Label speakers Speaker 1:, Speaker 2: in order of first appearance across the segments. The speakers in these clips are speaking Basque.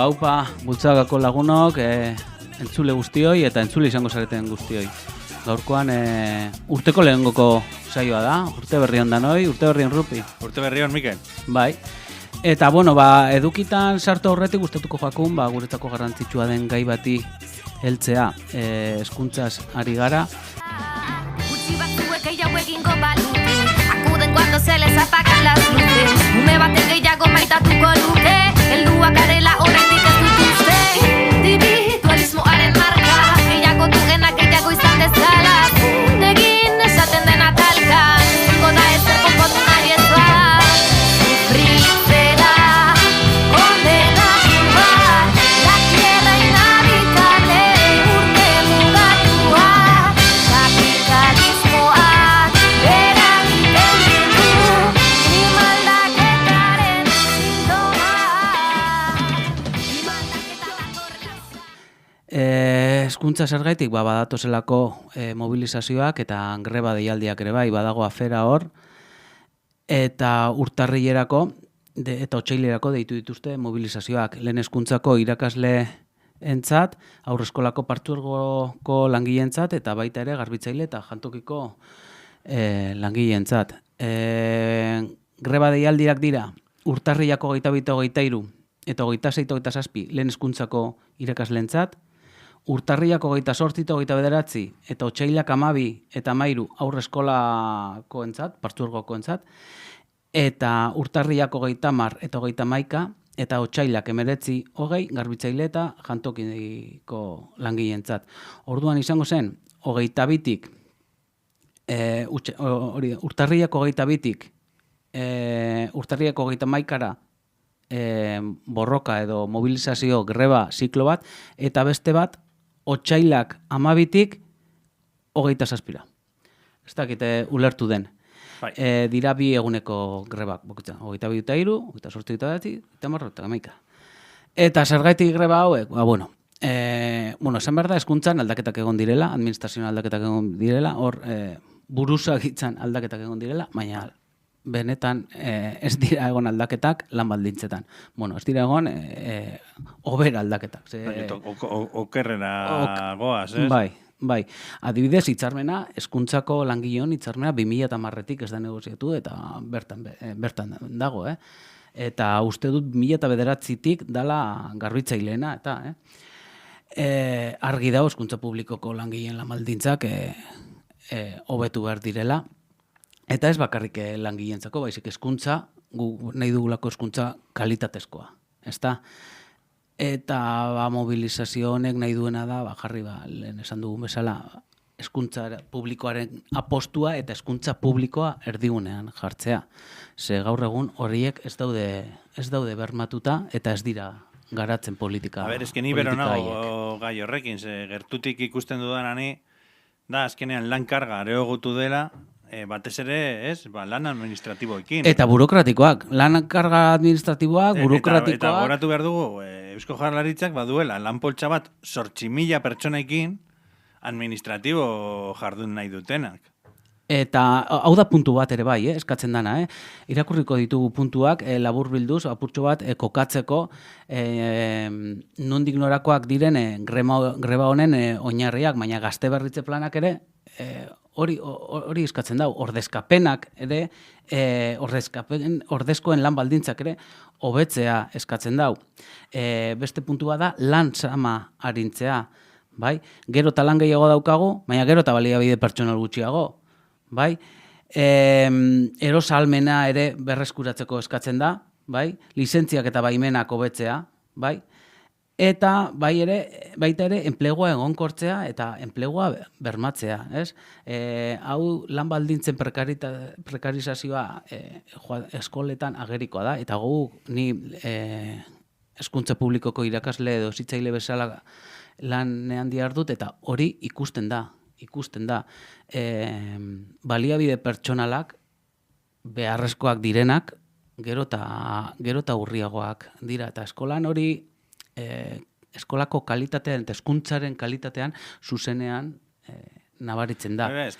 Speaker 1: Aupa, bultzagako lagunok, entzule guztioi eta entzule izango zareten guztioi. Gaurkoan urteko lehengoko saioa da, urte berri on danoi, urte berri on Rupi.
Speaker 2: Urte berri on, Mikel.
Speaker 1: Bai. Eta edukitan sartu aurretik gustatuko jakun, guretzako garrantzitsua den gai bati heltzea, hezkuntzaz ari gara.
Speaker 3: Utzi batzuek gehiago egingo balute, akuden cuando se les apagan las luces. Ume batek gehiago maitatuko luke, helduak garela oraindik ez dut uste. Individualismoaren marka, gehiago dugenak gehiago izan dezala. Egin esaten dena talkan, zingo da ezer konpondu nahi ez da. Sufritzera, kondenatu bat, la tierra inhabitable, urte mugatua. Kapitalismoak eragiten ditu, imaldaketaren sintomak.
Speaker 1: Hezkuntza zergaitik badatozelako mobilizazioak eta greba deialdiak ere bai, badago afera hor, eta urtarrilerako eta otsailerako deitu dituzte mobilizazioak. Lehen hezkuntzako irakasle entzat, aurreskolako partzuergoko langileentzat eta baita ere garbitzaile eta jantokiko langileentzat. Greba deialdiak dira urtarrilako 22-23 eta 26-27 lehen hezkuntzako irakasleentzat, urtarrilako 28-29 eta otsailak 12 eta 13 aurreskolakoentzat, partzuergokoentzat, eta urtarrilako 30 eta 31 eta otsailak 19-20 garbitzaile eta jantokiko langileentzat. Orduan izango zen 22tik urtarrilako 22tik urtarrilako 31kara borroka edo mobilizazio greba ziklo bat, eta beste bat otsailak 12tik 27. Ez dakite ulertu den.
Speaker 2: Bai.
Speaker 1: Dira bi eguneko grebak, 22-23, 28-30, eta zergaitik greba hauek, esan behar da hezkuntzan aldaketak egon direla, administrazioan aldaketak egon direla, hor buruzagitzan aldaketak egon direla, baina benetan ez dira egon aldaketak lan baldintzetan. Ez dira egon hober aldaketak.
Speaker 2: Okerrera goaz, ez?
Speaker 1: Bai. Adibidez, hitzarmena, hezkuntzako langileon hitzarmena 2010tik ez da negoziatu eta bertan dago, Eta uste dut 2009tik dala garbitzaileena, eta argi dago hezkuntza publikoko langileen lan baldintzak hobetu behar direla. Eta ez bakarrik langileentzako, baizik hezkuntza, gu nahi dugulako hezkuntza kalitatezkoa, ezta? Eta mobilizazio honek nahi duena da, jarri lehen esan dugun bezala, hezkuntza publikoaren apostua eta hezkuntza publikoa erdigunean jartzea. Ze gaur egun horiek ez daude bermatuta eta ez dira garatzen politika.
Speaker 2: Esken ibero nago gai horrekin, ze gertutik ikusten dudanani, da azkenean lan karga areagotu dela, batez ere, lan administratiboekin.
Speaker 1: Eta burokratikoak, lan karga administratiboak, burokratikoak.
Speaker 2: Eta goratu behar dugu, Eusko Jaurlaritzak baduela lan poltsa bat 8.000 pertsonekin administratibo jardun nahi dutenak.
Speaker 1: Eta hau da puntu bat ere bai, eskatzen dana. Irakurriko ditugu puntuak, labur bilduz, apurtxo bat, kokatzeko nondik norakoak diren greba honen oinarriak, baina gazte berritze planak ere, hori eskatzen dau, ordezkapenak ere, ordezkoen lan baldintzak ere, hobetzea eskatzen dau. Beste puntua da, lan sama arintzea, bai? Gero eta lan gehiago daukagu, baina gero eta baliabide pertsonal gutxiago, bai? Erosalmena ere berreskuratzeko eskatzen da, bai? Lizentziak eta baimenak hobetzea, bai? eta baita ere enplegua egonkortzea eta enplegua bermatzea, ez? Hau lan baldintzen prekarizazioa eskoletan agerikoa da, eta ni hezkuntza publikoko irakasle edo hezitzaile bezala lanean dihardut, eta hori ikusten da. Baliabide pertsonalak beharrezkoak direnak gero eta urriagoak dira, eta eskolan hori eskolako kalitatean eta hezkuntzaren kalitatean zuzenean nabaritzen da.
Speaker 2: Ez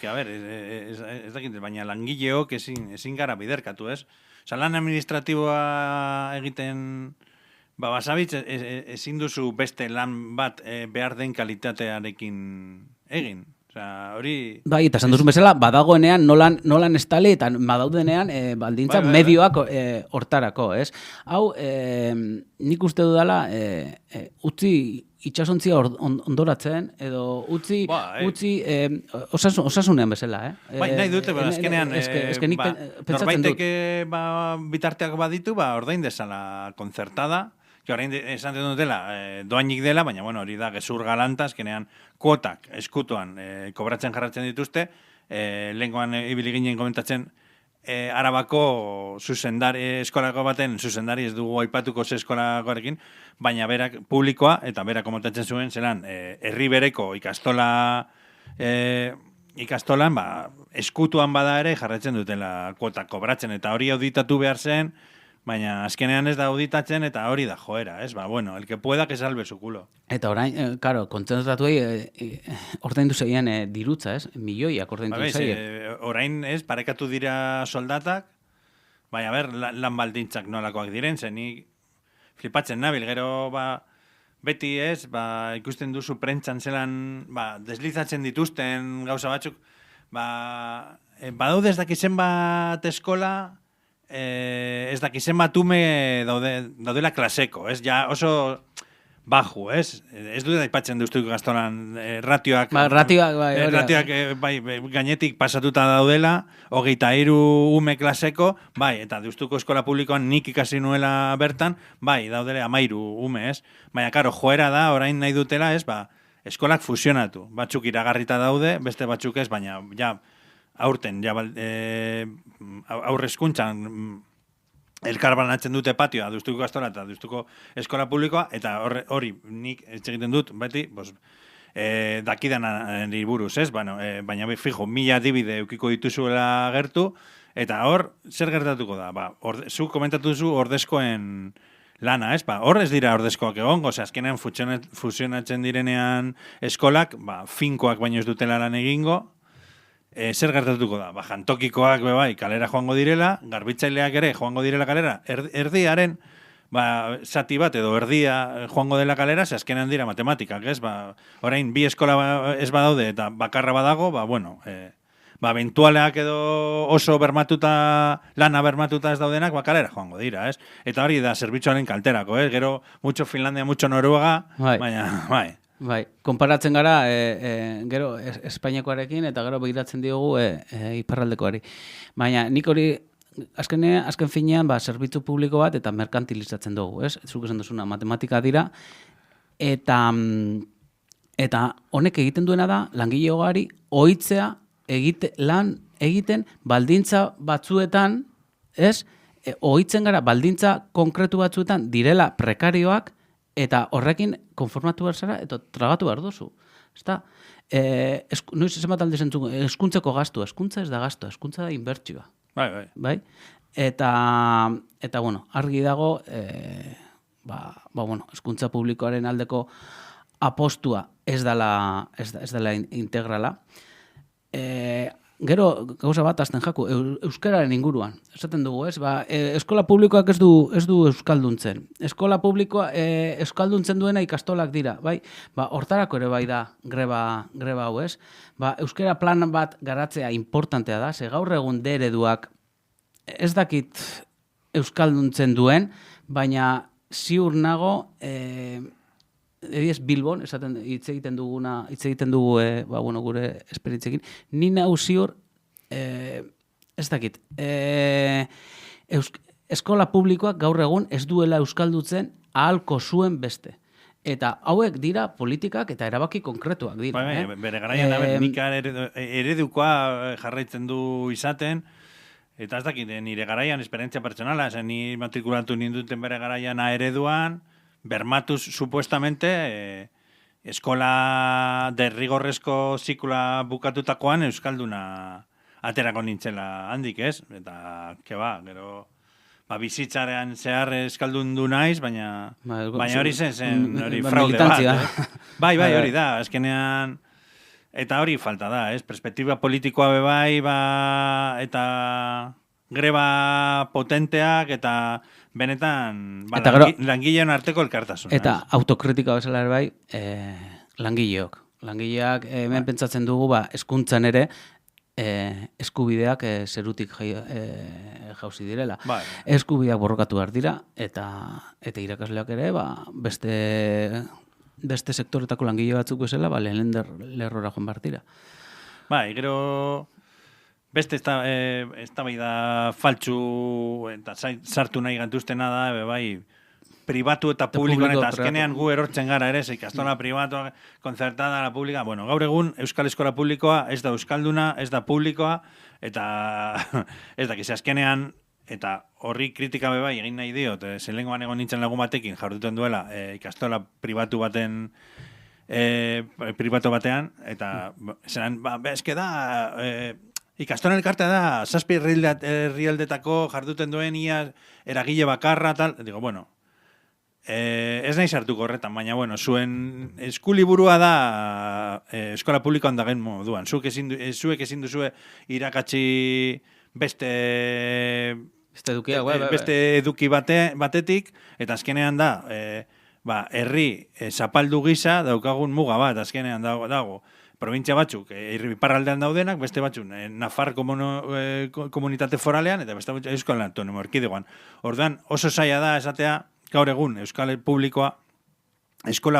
Speaker 2: dakit, baina langileok ezin gara biderkatu, ez? Osa, lan administratiboa egiten basabitz ezin duzu beste lan bat behar den kalitatearekin egin. Osea, hori...
Speaker 1: Bai, eta esan duzun bezala, badagoenean nolan estali eta badaudenean baldintza medioak hortarako, ez? Hau, nik uste dudala, utzi itxasontzia ondoratzen, edo utzi osasunean bezala,
Speaker 2: Bai, nahi dute, azkenean, norbaitek bitarteak baditu, ordain dezala konzertada, orain esan dutela, doainik dela, baina hori da gezur galanta, azkenean kuotak eskutuan kobratzen jarratzen dituzte, lehenkoan ibili ginen komentatzen, Arabako eskolako baten zuzendari, ez dugu aipatuko ze eskolakoarekin, baina berak publikoa, eta berak komentatzen zuen, zelan, herri bereko ikastolan, eskutuan bada ere jarraitzen dutela kuotak kobratzen, eta hori auditatu behar zen, baina azkenean ez da auditatzen, eta hori da joera, ez? El que pueda que salve su culo.
Speaker 1: Eta orain, karo, kontzentratuei ordaindu zeien dirutza, ez? Milioiak ordaindu zeien.
Speaker 2: Orain, ez, parekatu dira soldatak, baina lan baldintzak nolakoak diren, zen ni flipatzen nabil, gero, beti ez, ikusten duzu prentzan zelan, deslizatzen dituzten gauza batzuk, badaude ez dakizen bat eskola, ez dakizen batume daudela klaseko, ez? Ja oso baju, ez? Ez dut aipatzen duztuko gaztolan ratioak gainetik pasatuta daudela, 23 ume klaseko, eta duztuko eskola publikoan nik ikasi nuela bertan, daudela 13 ume, ez? Baina, karo, joera da, orain nahi dutela, ez? Eskolak fusionatu. Batzuk iragarrita daude, beste batzuk ez, baina, aurten, aurrezkuntzan elkarbanatzen dute patioa duztuko gastola eta duztuko eskola publikoa, eta hori nik egiten dut, beti, dakidan buruz, ez? Baina, fijo, 1000 adibide eukiko dituzuela gertu, eta hor, zer gertatuko da? Zuk komentatu duzu ordezkoen lana, ez? Hor ez dira ordezkoak egongo, azkenean fusionatzen direnean eskolak, finkoak baino ez dutela lan egingo, zer gertatuko da? Jantokikoak kalera joango direla, garbitzaileak ere joango direla kalera, erdiaren zati bat edo erdia joango dela kalera, ze azkenean dira matematikak, ez? Orain, bi eskola ez badaude eta bakarra badago, eventualeak edo oso lana bermatuta ez daudenak, kalera joango dira, ez? Eta hori da zerbitzuaren kalterako, ez? Gero, mucho Finlandia, mucho Noruega, baina,
Speaker 1: konparatzen gara gero Espainiakoarekin eta gero begiratzen diogu iparraldekoari. Baina nik hori azken finean zerbitzu publiko bat eta merkantilizatzen dugu, ez? Zuk esan duzuna matematika dira, eta honek egiten duena da langilegoari ohitzea lan egiten baldintza batzuetan, ez? Ohitzen gara baldintza konkretu batzuetan direla prekarioak, eta horrekin konformatu behar zara, eta tragatu behar duzu. Noiz esan alde zentzuk, eskuntzeko gastu, eskuntza ez da gastu, eskuntza da inbertsioa. Bai? Eta, argi dago, eskuntza publikoaren aldeko apostua ez dela integrala. Gero, gauza bat azten jaku, euskararen inguruan, esaten dugu, ez? Eskola publikoak ez du euskalduntzen. Eskola publikoa euskalduntzen duena ikastolak dira, bai? Hortarako ere bai da greba hau, ez? Euskara plan bat garatzea importantea da, ze gaur egun ereduak ez dakit euskalduntzen duen, baina ziur nago Ediz Bilbon, hitz egiten dugu gure esperientzekin, ni nau ziur, ez dakit, eskola publikoak gaur egun ez duela euskaldutzen ahalko zuen beste. Eta hauek dira politikak eta erabaki konkretuak dira.
Speaker 2: Bai, bere garaian nik eredukoa jarraitzen du izaten, eta ez dakit, nire garaian esperientzia pertsonala, ni matrikulatu ninduten bere garaian ereduan, bermatuz supuestamente eskola derrigorrezko zikula bukatutakoan euskalduna aterako nintzela handik, ez? Eta, gero bizitzaren zehar eskaldundu naiz, baina hori zen hori fraude bat. Bai, hori da, azkenean, eta hori falta da, ez? Perspektiba politikoa bai, eta greba potenteak, eta benetan langilean arteko elkartasun.
Speaker 1: Eta autokritika bezala bai, langileok. Langileak hemen pentsatzen dugu, hezkuntzan ere, eskubideak zerutik jauzi direla. Eskubideak borrokatu behar dira, eta irakasleak ere, beste sektoretako langile batzuk bezala, lehen lerrora joan behar dira.
Speaker 2: Gero beste eztabaida faltsu eta sartu nahi gantuztena da, pribatu eta publikoan, eta azkenean gu erortzen gara ere, ikastola pribatua, konzertada, la publika. Bueno, gaur egun Euskal Eskola Publikoa ez da euskalduna, ez da publikoa, eta ez dakiz, azkenean, eta horri kritika bai egin nahi diot, zelengoan egon nintzen lagun batekin, jarduten duela, ikastola pribatu batean, eta zelan, eske da, ikastola elkartea da, 7 herrialdetako jarduten duen ia eragile bakarra, tal, digo, bueno, ez nahi sartuko horretan, baina, bueno, zuen eskuliburua da eskola publikoan dagen moduan. Zuek ezin duzue irakatsi beste eduki batetik, eta azkenean da, herri zapaldu gisa daukagun muga bat, azkenean dago. Provintzia batzuk, iparraldean daudenak, beste batzuk, Nafar komunitate foralean, eta beste batzuk Euskal Autonomo Erkidegoan. Orduan, oso zaila da esatea, gaur egun, eskola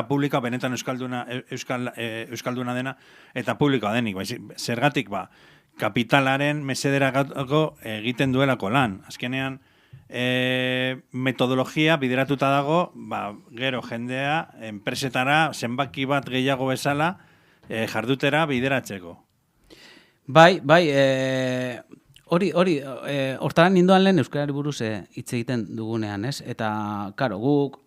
Speaker 2: publikoa benetan euskalduna dena, eta publikoa denik. Zergatik, kapitalaren mesederako egiten duelako lan. Azkenean, metodologia bideratuta dago, gero jendea, enpresetara, zenbaki bat gehiago bezala, jardutera bideratzeko.
Speaker 1: Bai, hori, hortaran nindoan lehen euskarari buruz hitz egiten dugunean, ez? Eta, karo, guk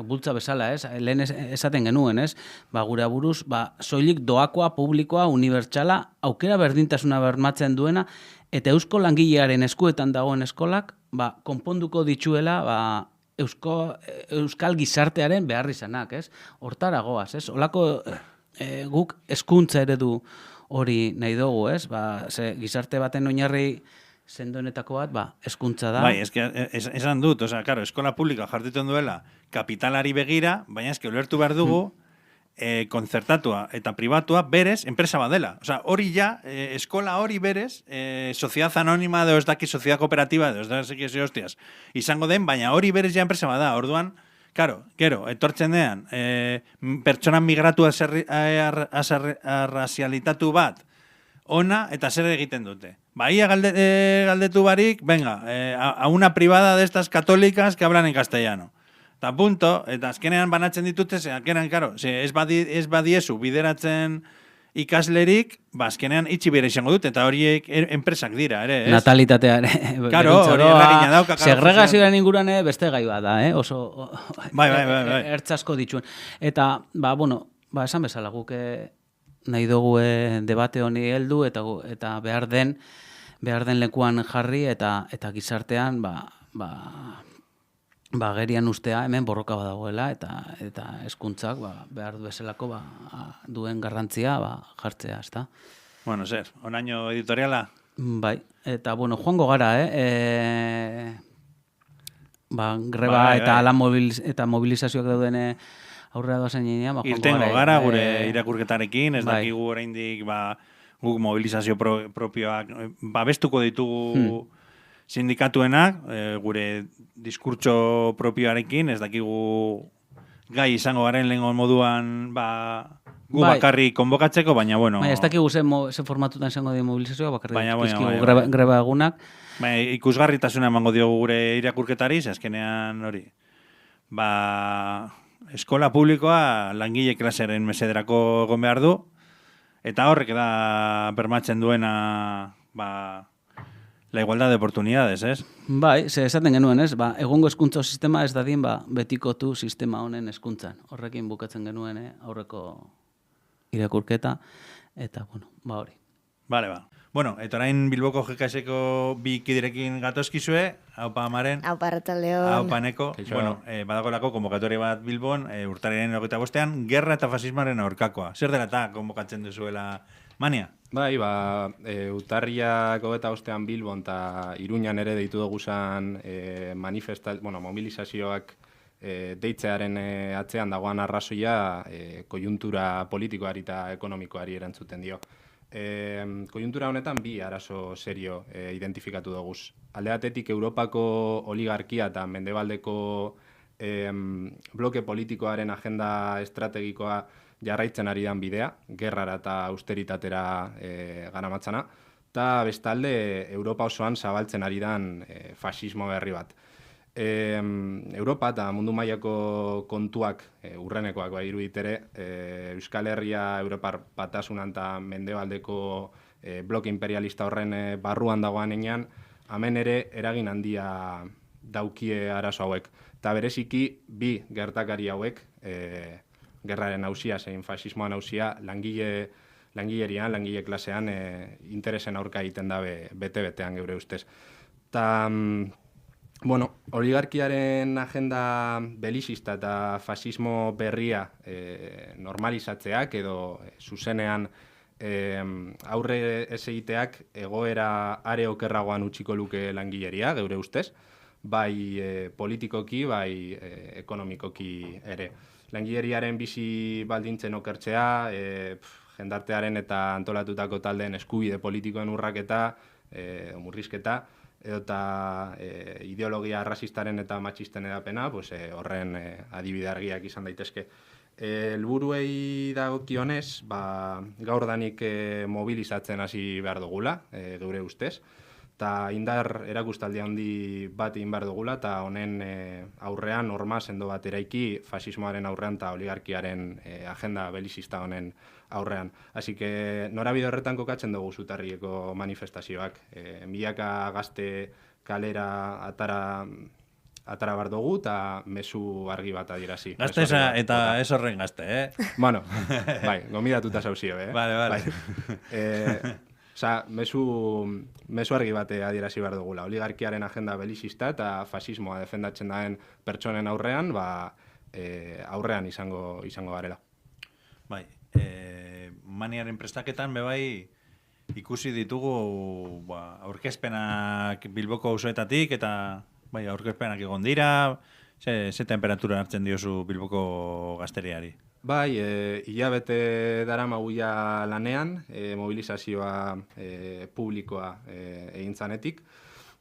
Speaker 1: bultza bezala, ez? Lehen esaten genuen, ez? Gure aburuz, soilik doakoa, publikoa, unibertsala, aukera berdintasuna bermatzen duena, eta eusko langilearen eskuetan dagoen eskolak, konponduko dituela, euskal gizartearen behar izanak, ez? Hortara goaz, ez? Olako guk hezkuntza eredu hori nahi dugu, ez? Gizarte baten oinarri sendoenetako bat, hezkuntza da.
Speaker 2: Esan dut, claro, eskola publika jarduten duela kapitalari begira, baina ulertu behar dugu, konzertatua eta pribatua berez, enpresa bat dela. Hori ja, eskola hori berez, sociedad anónima edo ez daki sociedad kooperativa edo ez daki hostias, izango den, baina hori berez ja enpresa bat da. Orduan, Karo, etortzen dean, pertsonan migratu arrazialitatu bat, ona eta zer egiten dute. Ia galdetu barik, venga, a una privada de estas católicas que hablan en castellano. Eta punto, eta azkenean banatzen ditute, azkenean, karo, ez badiezu bideratzen ikaslerik, azkenean itxi bere izango dute, eta horiek enpresak dira, ere, ez?
Speaker 1: Natalitatea, ere.
Speaker 2: Karo, hori eragina dauka.
Speaker 1: Segregazioaren inguruan beste gai bat da, oso
Speaker 2: bai.
Speaker 1: ertzasko dituen. Eta, esan bezala, guk nahi dugu debate honi heldu, eta behar den lekuan jarri, eta gizartean, gerian ustea hemen borroka badagoela, eta hezkuntzak behar du bezalako duen garrantzia jartzea, ezta?
Speaker 2: Bueno, zer, onaino editoriala?
Speaker 1: Bai, eta joango gara, greba eta ala mobilizazioak dauden aurrera doazen jenean,
Speaker 2: irtengo gara gure irakurketarekin, ez dakigu oraindik guk mobilizazio propioak babestuko ditugu sindikatuenak, gure diskurtso propioarekin, ez dakigu gai izango garen lehenko moduan gu bakarri konbokatzeko, baina bueno...
Speaker 1: Ez dakigu ze formatutan izango di mobilizazioa, bakarri dizkigu greba egunak.
Speaker 2: Ikusgarritasuna emango diogu gure irakurketari, azkenean hori. eskola publikoa langile klasearen mesederako egon behar du, eta horrek da bermatzen duena la igualdad de oportunidades, ez?
Speaker 1: Bai, esaten genuen, ez? Egungo hezkuntza sistema ez dadin betikotu sistema honen hezkuntzan. Horrekin bukatzen genuen aurreko irakurketa, eta, hori.
Speaker 2: Bale, Bueno, eta orain Bilboko GKS-eko bi kiderekin gatozkizue, haupa Amaren,
Speaker 4: Aupa Arratsaldeon.
Speaker 2: haupa Neko. Bueno, badagolako konbokatoria bat Bilbon, urtararen 25ean, gerra eta fasismoaren aurkakoa. Zer dela eta konbokatzen duzuela Mania?
Speaker 5: Bai, urtarriak 25ean Bilbon eta Iruñan ere deitu duguzan mobilizazioak deitzearen atzean dagoan arrazoia koiuntura politikoari eta ekonomikoari erantzuten dio. Koiuntura honetan bi arazo serio identifikatu duguz. Alde batetik Europako oligarkia eta mendebaldeko bloke politikoaren agenda estrategikoa jarraitzen ari dan bidea, gerrara eta austeritatera garamatzana, eta bestalde Europa osoan zabaltzen ari dan fasismo berri bat. Europa eta mundu mailako kontuak urrenekoak irudit ere, Euskal Herria, Europar Batasunan eta mendebaldeko bloke imperialista horren barruan dagoan enean, hemen ere eragin handia daukie arazo hauek. Eta bereziki bi gertakari hauek, gerraren auzia zein fasismoan auzia, langile klasean interesen aurka egiten da bete-betean geure ustez. Eta oligarkiaren agenda belizista eta fasismo berria normalizatzeak edo zuzenean aurre ez egiteak egoera are okerragoan utziko luke langileria, geure ustez, bai politikoki, bai ekonomikoki ere. Langileriaren bizi baldintzen okertzea, jendartearen eta antolatutako taldeen eskubide politikoen urraketa, murrizketa, edota ideologia rasistaren eta matxisten edapena, horren adibide argiak izan daitezke. Helburuei dagokionez, gaur danik mobilizatzen hasi behar dugula, geure ustez, eta indar erakustaldi handi bat egin behar dugula, eta honen aurrean, norma sendo bat eraiki, fasismoaren aurrean eta oligarkiaren agenda belizista honen aurrean. Así que norabide horretan kokatzen dugu Zutarrieko manifestazioak. Milaka gazte kalera atara behar dugu eta mezu argi bat adierazi.
Speaker 2: Gazte eta ez horren gazte,
Speaker 5: Bueno, bai, gomidatuta zauzio,
Speaker 2: Vale.
Speaker 5: Mezu argi bate adierazi behar dugula. Oligarkiaren agenda belizista eta fasismoa defendatzen daen pertsonen aurrean, aurrean izango garela.
Speaker 2: Bai, Maniaren prestaketan bebai ikusi ditugu aurkezpenak Bilboko auzoetatik eta aurkezpenak egon dira, ze temperatura hartzen diozu Bilboko gazteriari?
Speaker 5: Bai, hilabete daramaguia lanean, mobilizazioa publikoa egin zanetik.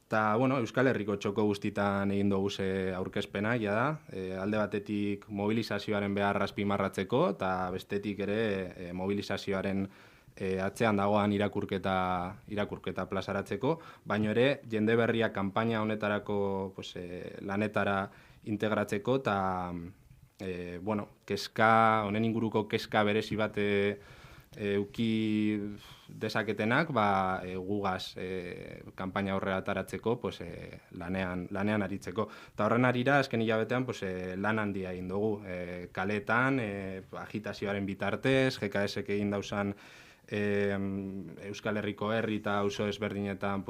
Speaker 5: Eta, Euskal Herriko txoko guztitan egin dugu aurkezpena, da. Alde batetik mobilizazioaren behar azpimarratzeko, eta bestetik ere mobilizazioaren atzean dagoan irakurketa plazaratzeko, baino ere jende berria kanpaina honetarako lanetara integratzeko, eta honen inguruko kezka berezi bat euki dezaketenak, gugaz kanpaina horrela ataratzeko, lanean aritzeko. Eta horren arira, azken hilabetean, lan handia egin dugu. Kaletan, agitazioaren bitartez, GKS-ek egin dauzan Euskal Herriko herri eta auzo ezberdinetan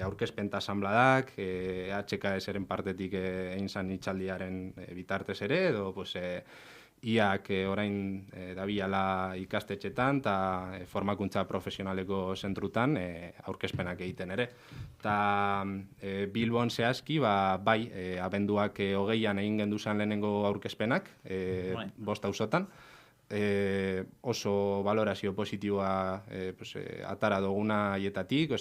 Speaker 5: aurkezpen eta asambladak, HKS-eren partetik egin zan itxaldiaren bitartez ere, edo IAK orain dabiala ikastetxetan eta formakuntza profesionaleko zentrutan aurkezpenak egiten ere. Eta Bilbon zehazki, abenduak 20an egin genduzan lehenengo aurkezpenak, 5 auzotan, oso valorazio positiboa atara duguna haietatik,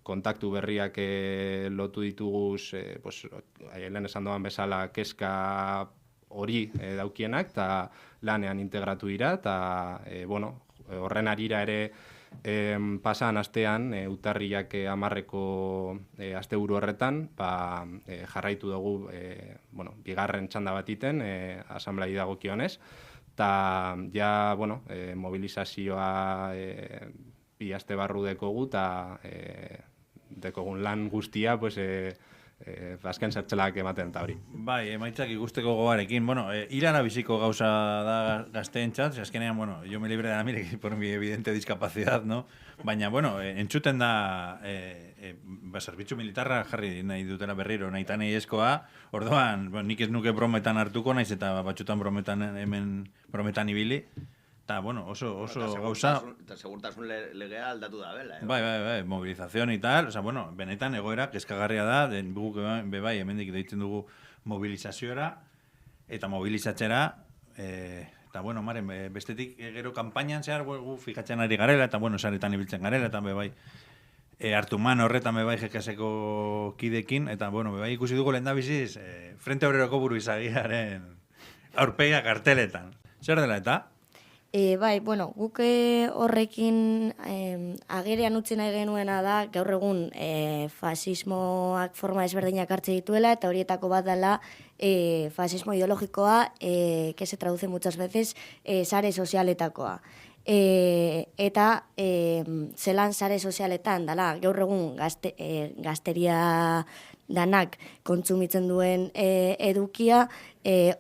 Speaker 5: kontaktu berriak lotu dituguz, lehen esan doan bezala kezka hori daukienak, eta lanean integratu dira, eta horren arira ere Pasan astean, urtarrilak 10 asteburu horretan, jarraitu dugu, bigarren txanda bat iten, asamblei dagokionez, eta ja, mobilizazioa bi aste barru dekogu, eta dekogun lan guztia, azken zertxelak ematen eta hori.
Speaker 2: Bai, emaitzak ikusteko gogarekin. Hilana biziko gauza da gazteentzat, azkenean, yo me libre de la mire por mi evidente discapacidad, no? Baina, entzuten da zerbitzu militarra jarri nahi dutela berriro, nahi tanei eskoa, orduan, nik ez nuke brometan hartuko, naiz eta batxutan brometan ibili, eta, oso gauza...
Speaker 4: Eta segurtasun legea aldatu da bela.
Speaker 2: Bai, mobilización y tal, benetan egoera, kezkagarria da, guk bai, hemendik deitzen dugu mobilizazioera, eta mobilizatzera, eta, maren, bestetik gero kanpainan zehar, gu fijatzen ari garela, eta, saretan ibiltzen garela, eta bai, hartu man horretan bai jekaseko kidekin, eta, bai ikusi dugu lehendabiziz, Frente Obreroko buru izagiaren aurpegia karteletan. Zer dela eta?
Speaker 6: Guk horrekin agerian utzi nahi genuena da, gaur egun fasismoak forma ezberdinak hartze dituela, eta horietako bat dela fasismo ideologikoa, que se traduce muchas veces sare sozialetakoa. Eta zelan sare sozialetan dela, gaur egun gazteria danak kontsumitzen duen edukia,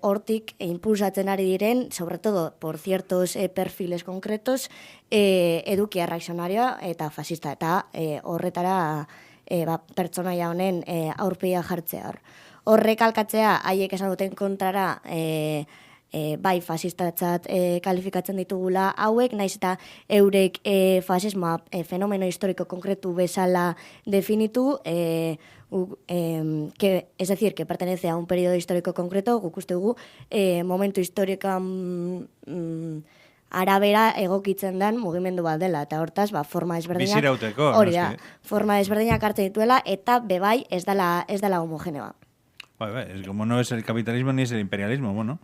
Speaker 6: hortik impulsatzen ari diren, sobre todo por ciertos perfiles concretos, edukia reakzionarioa eta fascista, eta horretara pertsonaia honen aurpegia jartzea hor. Horrek alkatzea, haiek esan duten kontrara, bai fasistatzat kalifikatzen ditugula hauek, naiz eta eurek fasismoa fenomeno historiko konkretu bezala definitu, es decir, que pertenece a un periodo histórico concreto, guk uste dugu momentu historikoan arabera egokitzen den mugimendu bat dela, eta hortaz, forma ezberdinak...
Speaker 2: Bizirauteko,
Speaker 6: hori da, forma ezberdinak hartzen dituela, eta bebai ez dela homogeneoa.
Speaker 2: Bai, es como no es el capitalismo ni es el imperialismo,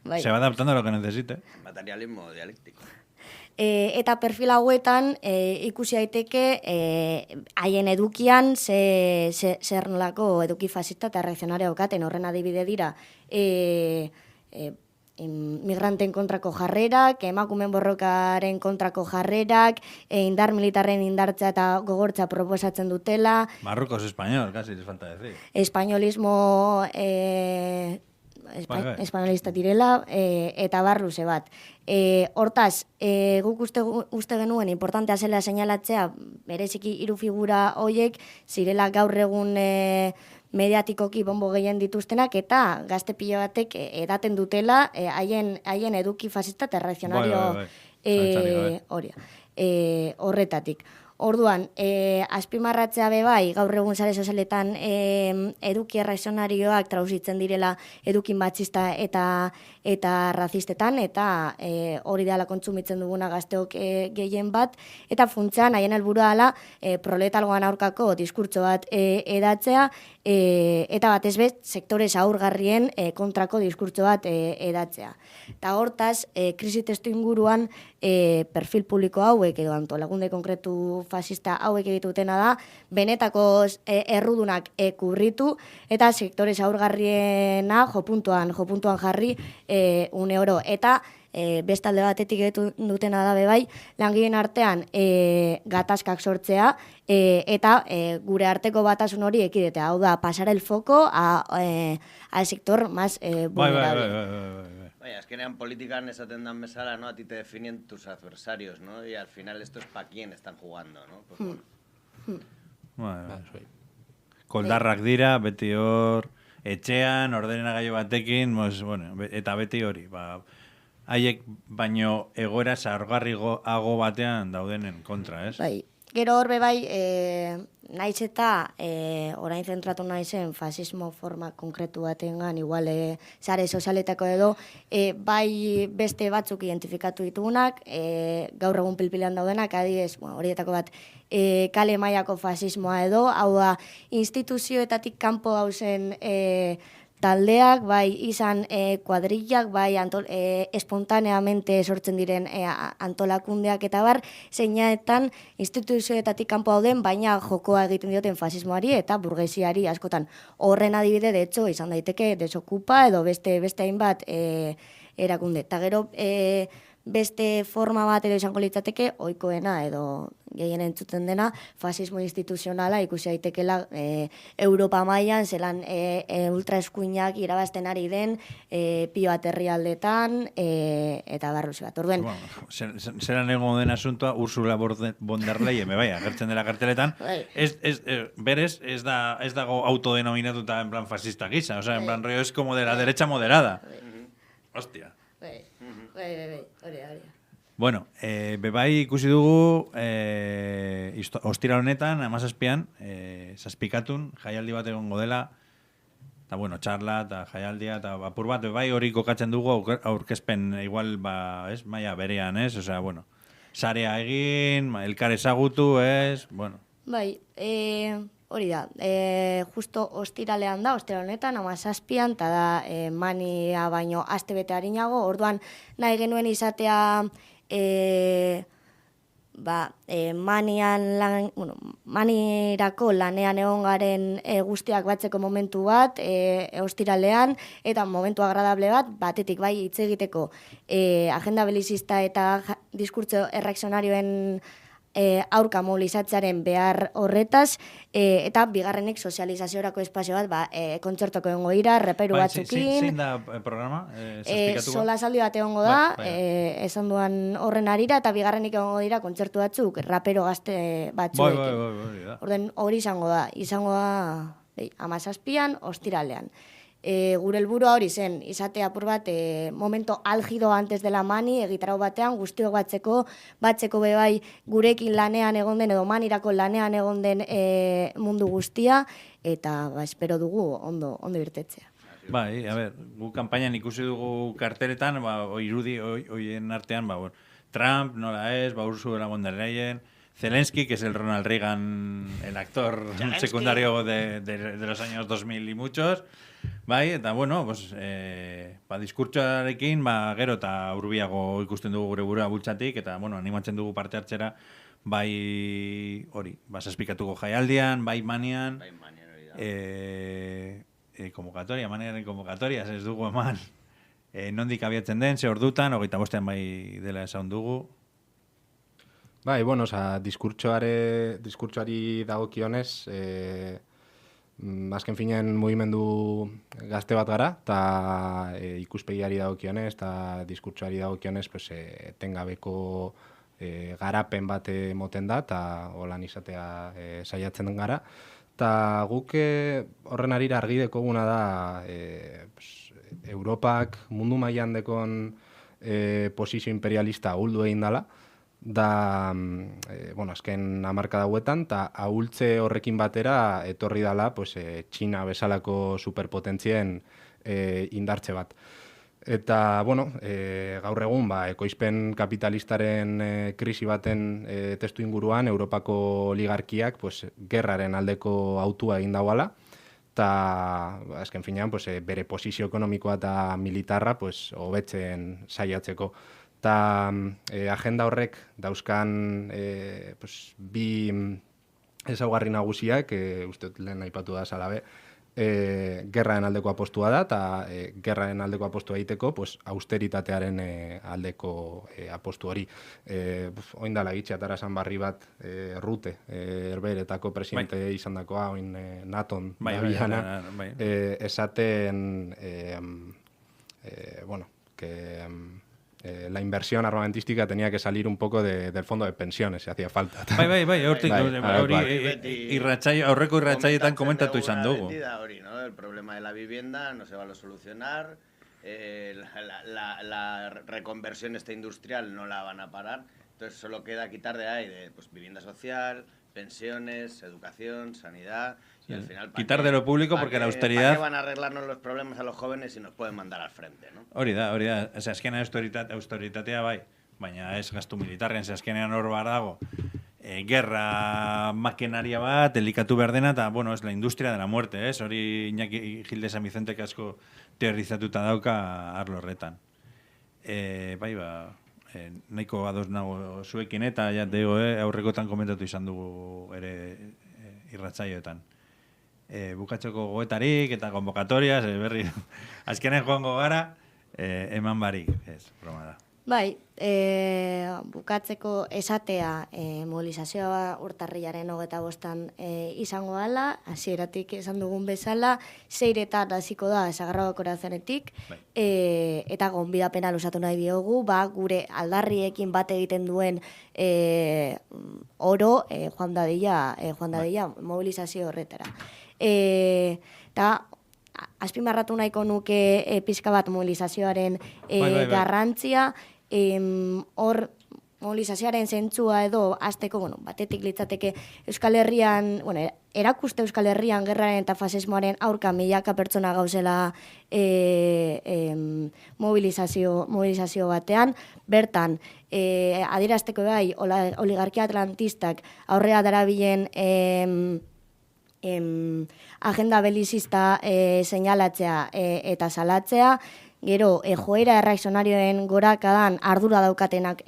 Speaker 6: Bai.
Speaker 2: Se va adaptando a lo que necesite.
Speaker 4: Materialismo dialéctico.
Speaker 6: Eta perfil hauetan ikusi daiteke haien edukian zer nolako eduki fasista eta reakzionario daukaten. Horren adibide dira migranten kontrako jarrerak, emakumeen borrokaren kontrako jarrerak, indar militarren indartza eta gogortza proposatzen dutela.
Speaker 2: Marrucos español, casi les falta decir.
Speaker 6: Españolismo espainolista direla, eta barruze bat. Hortaz, guk uste genuen importantea zela señalatzea, bereziki hiru figura hoiek zirela gaur egun mediatikoki bonbo gehien dituztenak, eta gazte pilo batek edaten dutela haien eduki fasista eta reakzionario horretatik. Orduan, azpimarratzea bebai, gaur egun sare sozialetan eduki reakzionarioak trauzitzen direla edukin matxista eta razistetan, eta hori dela kontsumitzen duguna gazteok gehien bat, eta funtzean haien helburua dela proletalgoan aurkako diskurtso bat edatzea, eta batez bez, sektore zaurgarrien kontrako diskurtso bat edatzea. Eta hortaz, krisi testu inguruan perfil publiko hauek edo antolagunde konkretu fasista hauek egitutena da, benetako errudunak kurritu, eta sektore zaurgarriena jopuntuan jarri une oro. Eta bestalde batetik egiten dutena da bebai, langileen artean gatazkak sortzea, eta gure arteko batasun hori ekidetea. Hau da, pasar el foco al sector más vulnerable.
Speaker 4: Bai, azkenean politikan esaten dan bezala, ¿no? A ti te definen tus adversarios, ¿no? Y al final esto es para quién están jugando, ¿no? Pues bueno.
Speaker 2: Koldarrak dira, beti hor, etxean, ordenagailu batekin, eta beti hori, haiek baino egoera zaurgarriago batean daudenen kontra, ez?
Speaker 6: Bai, gero horbe bai, naiz eta orain zentratu naizen fasismo forma konkretu batengan, igual sare sozialetako edo, bai beste batzuk identifikatu ditugunak, gaur egun pilpilean daudenak, adibidez, horietako bat, kale mailako fasismoa edo, hau da, instituzioetatik kanpo dauzen taldeak, bai izan kuadrillak, bai espontaneamente sortzen diren antolakundeak eta bar, zeinaetan instituzioetatik kanpo dauden, baina jokoa egiten dioten fasismoari eta burgesiari askotan. Horren adibide, de hecho, izan daiteke desokupa edo beste hainbat erakunde. Eta gero, beste forma bat edo izango litzateke, ohikoena edo gehien entzuten dena, fasismo instituzionala ikusi daitekela Europa mailan zelan ultraeskuinak irabazten ari den pio bat herrialdetan eta barruzi bat. Orduen,
Speaker 2: zeran egon den asuntoa Ursula von der Leyen, bai, agertzen dela karteletan, berez, ez dago autodenominatuta en plan fascista gisa, o sea, en plan rollo es como de la derecha moderada. Hostia.
Speaker 6: hori.
Speaker 2: Bueno, bebai ikusi dugu ostira honetan, 17an, zazpikatun, jaialdi bat egongo dela, eta bueno, txarla eta jaialdia, eta apur bat, bebai hori kokatzen dugu aurkezpen igual, maia berean, ez? Osea, bueno, sarea egin, elkar ezagutu, ez? Bueno.
Speaker 6: Bai, hori da, justo ostiralean da, ostira honetan, 17an, eta da mania baino aste bete harinago, orduan nahi genuen izatea manirako lanean egon garen guztiak batzeko momentu bat, ostiralean, eta momentu agradable bat, batetik bai hitz egiteko agenda belizista eta diskurtso erreakzionarioen aurka mobilizatzearen behar horretaz, eta bigarrenik sozializaziorako espazio bat, kontzertoko egongo dira, reperu batzukin.
Speaker 2: Zein da programa?
Speaker 6: Sola saldi bat egongo da, esan duan horren arira, eta bigarrenik egongo dira kontzertu batzuk, rapero gazte batzuekin. Orden hori izango da 17an, ostiralean. Gure helburua hori zen, izate apur bat momento algido antes de la mani, egitarau batean, guztiok batzeko bebai gurekin lanean egon den, edo manirako lanean egon den mundu guztia, eta espero dugu ondo irtetzea.
Speaker 2: Bai, a ver, gu kanpainan ikusi dugu karteletan, irudi hoien artean, Trump, nola ez, Ursula von der Leyen, Zelensky, que es el Ronald Reagan, el actor secundario de los años 2000 y muchos, bai, eta bueno, pues, diskurtsoarekin, gero eta hurbiago ikusten dugu gure burua bultzatik, eta bueno, animatzen dugu parte hartzera, bai hori, zazpikatuko jaialdian, bai manian, maniaren konvokatoria, ez dugu eman, nondik abiatzen den, ze ordutan, 25ean bai dela esan dugu.
Speaker 5: Bai, bueno, diskurtsoari dagokionez, azken finean mugimendu gazte bat gara, eta ikuspegiari dagokionez, eta diskurtsoari dagokionez, etengabeko garapen bat moten da, eta holan izatea saiatzen gara. Eta guk horren arira argi dekoguna da Europak mundu mailan dekon posizio imperialista ahuldu egin dela, da, azken hamarkada hauetan, eta ahultze horrekin batera etorri dela Txina bezalako superpotentzien indartze bat. Eta, gaur egun, ekoizpen kapitalistaren krisi baten testu inguruan, Europako oligarkiak gerraren aldeko autua egin dauala, eta azken finean bere posizio ekonomikoa eta militarra hobetzen saiatzeko. Eta agenda horrek dauzkan bi ezaugarri nagusiak, uste lehen aipatu da zalabe, gerraen aldeko apostua da, eta gerraen aldeko apostua egiteko austeritatearen aldeko apostu hori. Oindala gitxe atara zan barri bat Rute, Herberetako presidente izan dakoa, oin Naton dabilana, esaten, que la inversión armamentística tenía que salir un poco del fondo de pensiones, si hacía falta.
Speaker 2: Aurreko irratsaietan komentatu izan dugu.
Speaker 4: El problema de la vivienda no se va a solucionar, la reconversión industrial no la van a parar, entonces solo queda quitar de ahí vivienda social, pensiones, educación, sanidad, y al final
Speaker 2: quitar de lo público porque la austeridad...
Speaker 4: ¿Para qué van a arreglarnos los problemas a los jóvenes si nos pueden mandar al frente, no?
Speaker 2: Hori da. Azkenean austeritatea bai, baina ez gastu militarren, azkenean hor bar dago guerra maquinaria bat, elikatu behar dena, eta, bueno, es la industria de la muerte, hori Iñaki Gilde San Vicente asko teorizatuta dauka arlo horretan. Bai, nahiko ados nago zuekin, eta ja, aurrekotan komentatu izan dugu ere irratsaioetan. Bukatzeko goetarik eta konvokatorias, berri, azkenen joango gara, eman barik, ez, broma da.
Speaker 6: Bai, bukatzeko esatea mobilizazioa urtarrilaren 25 izango dela, hasieratik esan dugun bezala, 6:00 hasiko da Sagrado Corazonetik, eta gonbidapena luzatu nahi diogu, gure aldarriekin bat egiten duen oro joan dadila mobilizazio horretara. Eta azpimarratu nahiko nuke pixka bat mobilizazioaren garrantzia, hor mobilizazioaren zentzua edo azteko, batetik litzateke Euskal Herrian, erakuste Euskal Herrian gerraren eta fasismoaren aurka milaka pertsona gauzela mobilizazio batean, bertan adierazteko bai oligarkia atlantistak aurrea darabilen agenda belizista seinalatzea eta salatzea, gero, joera erreakzionarioen gorakadan ardura daukatenak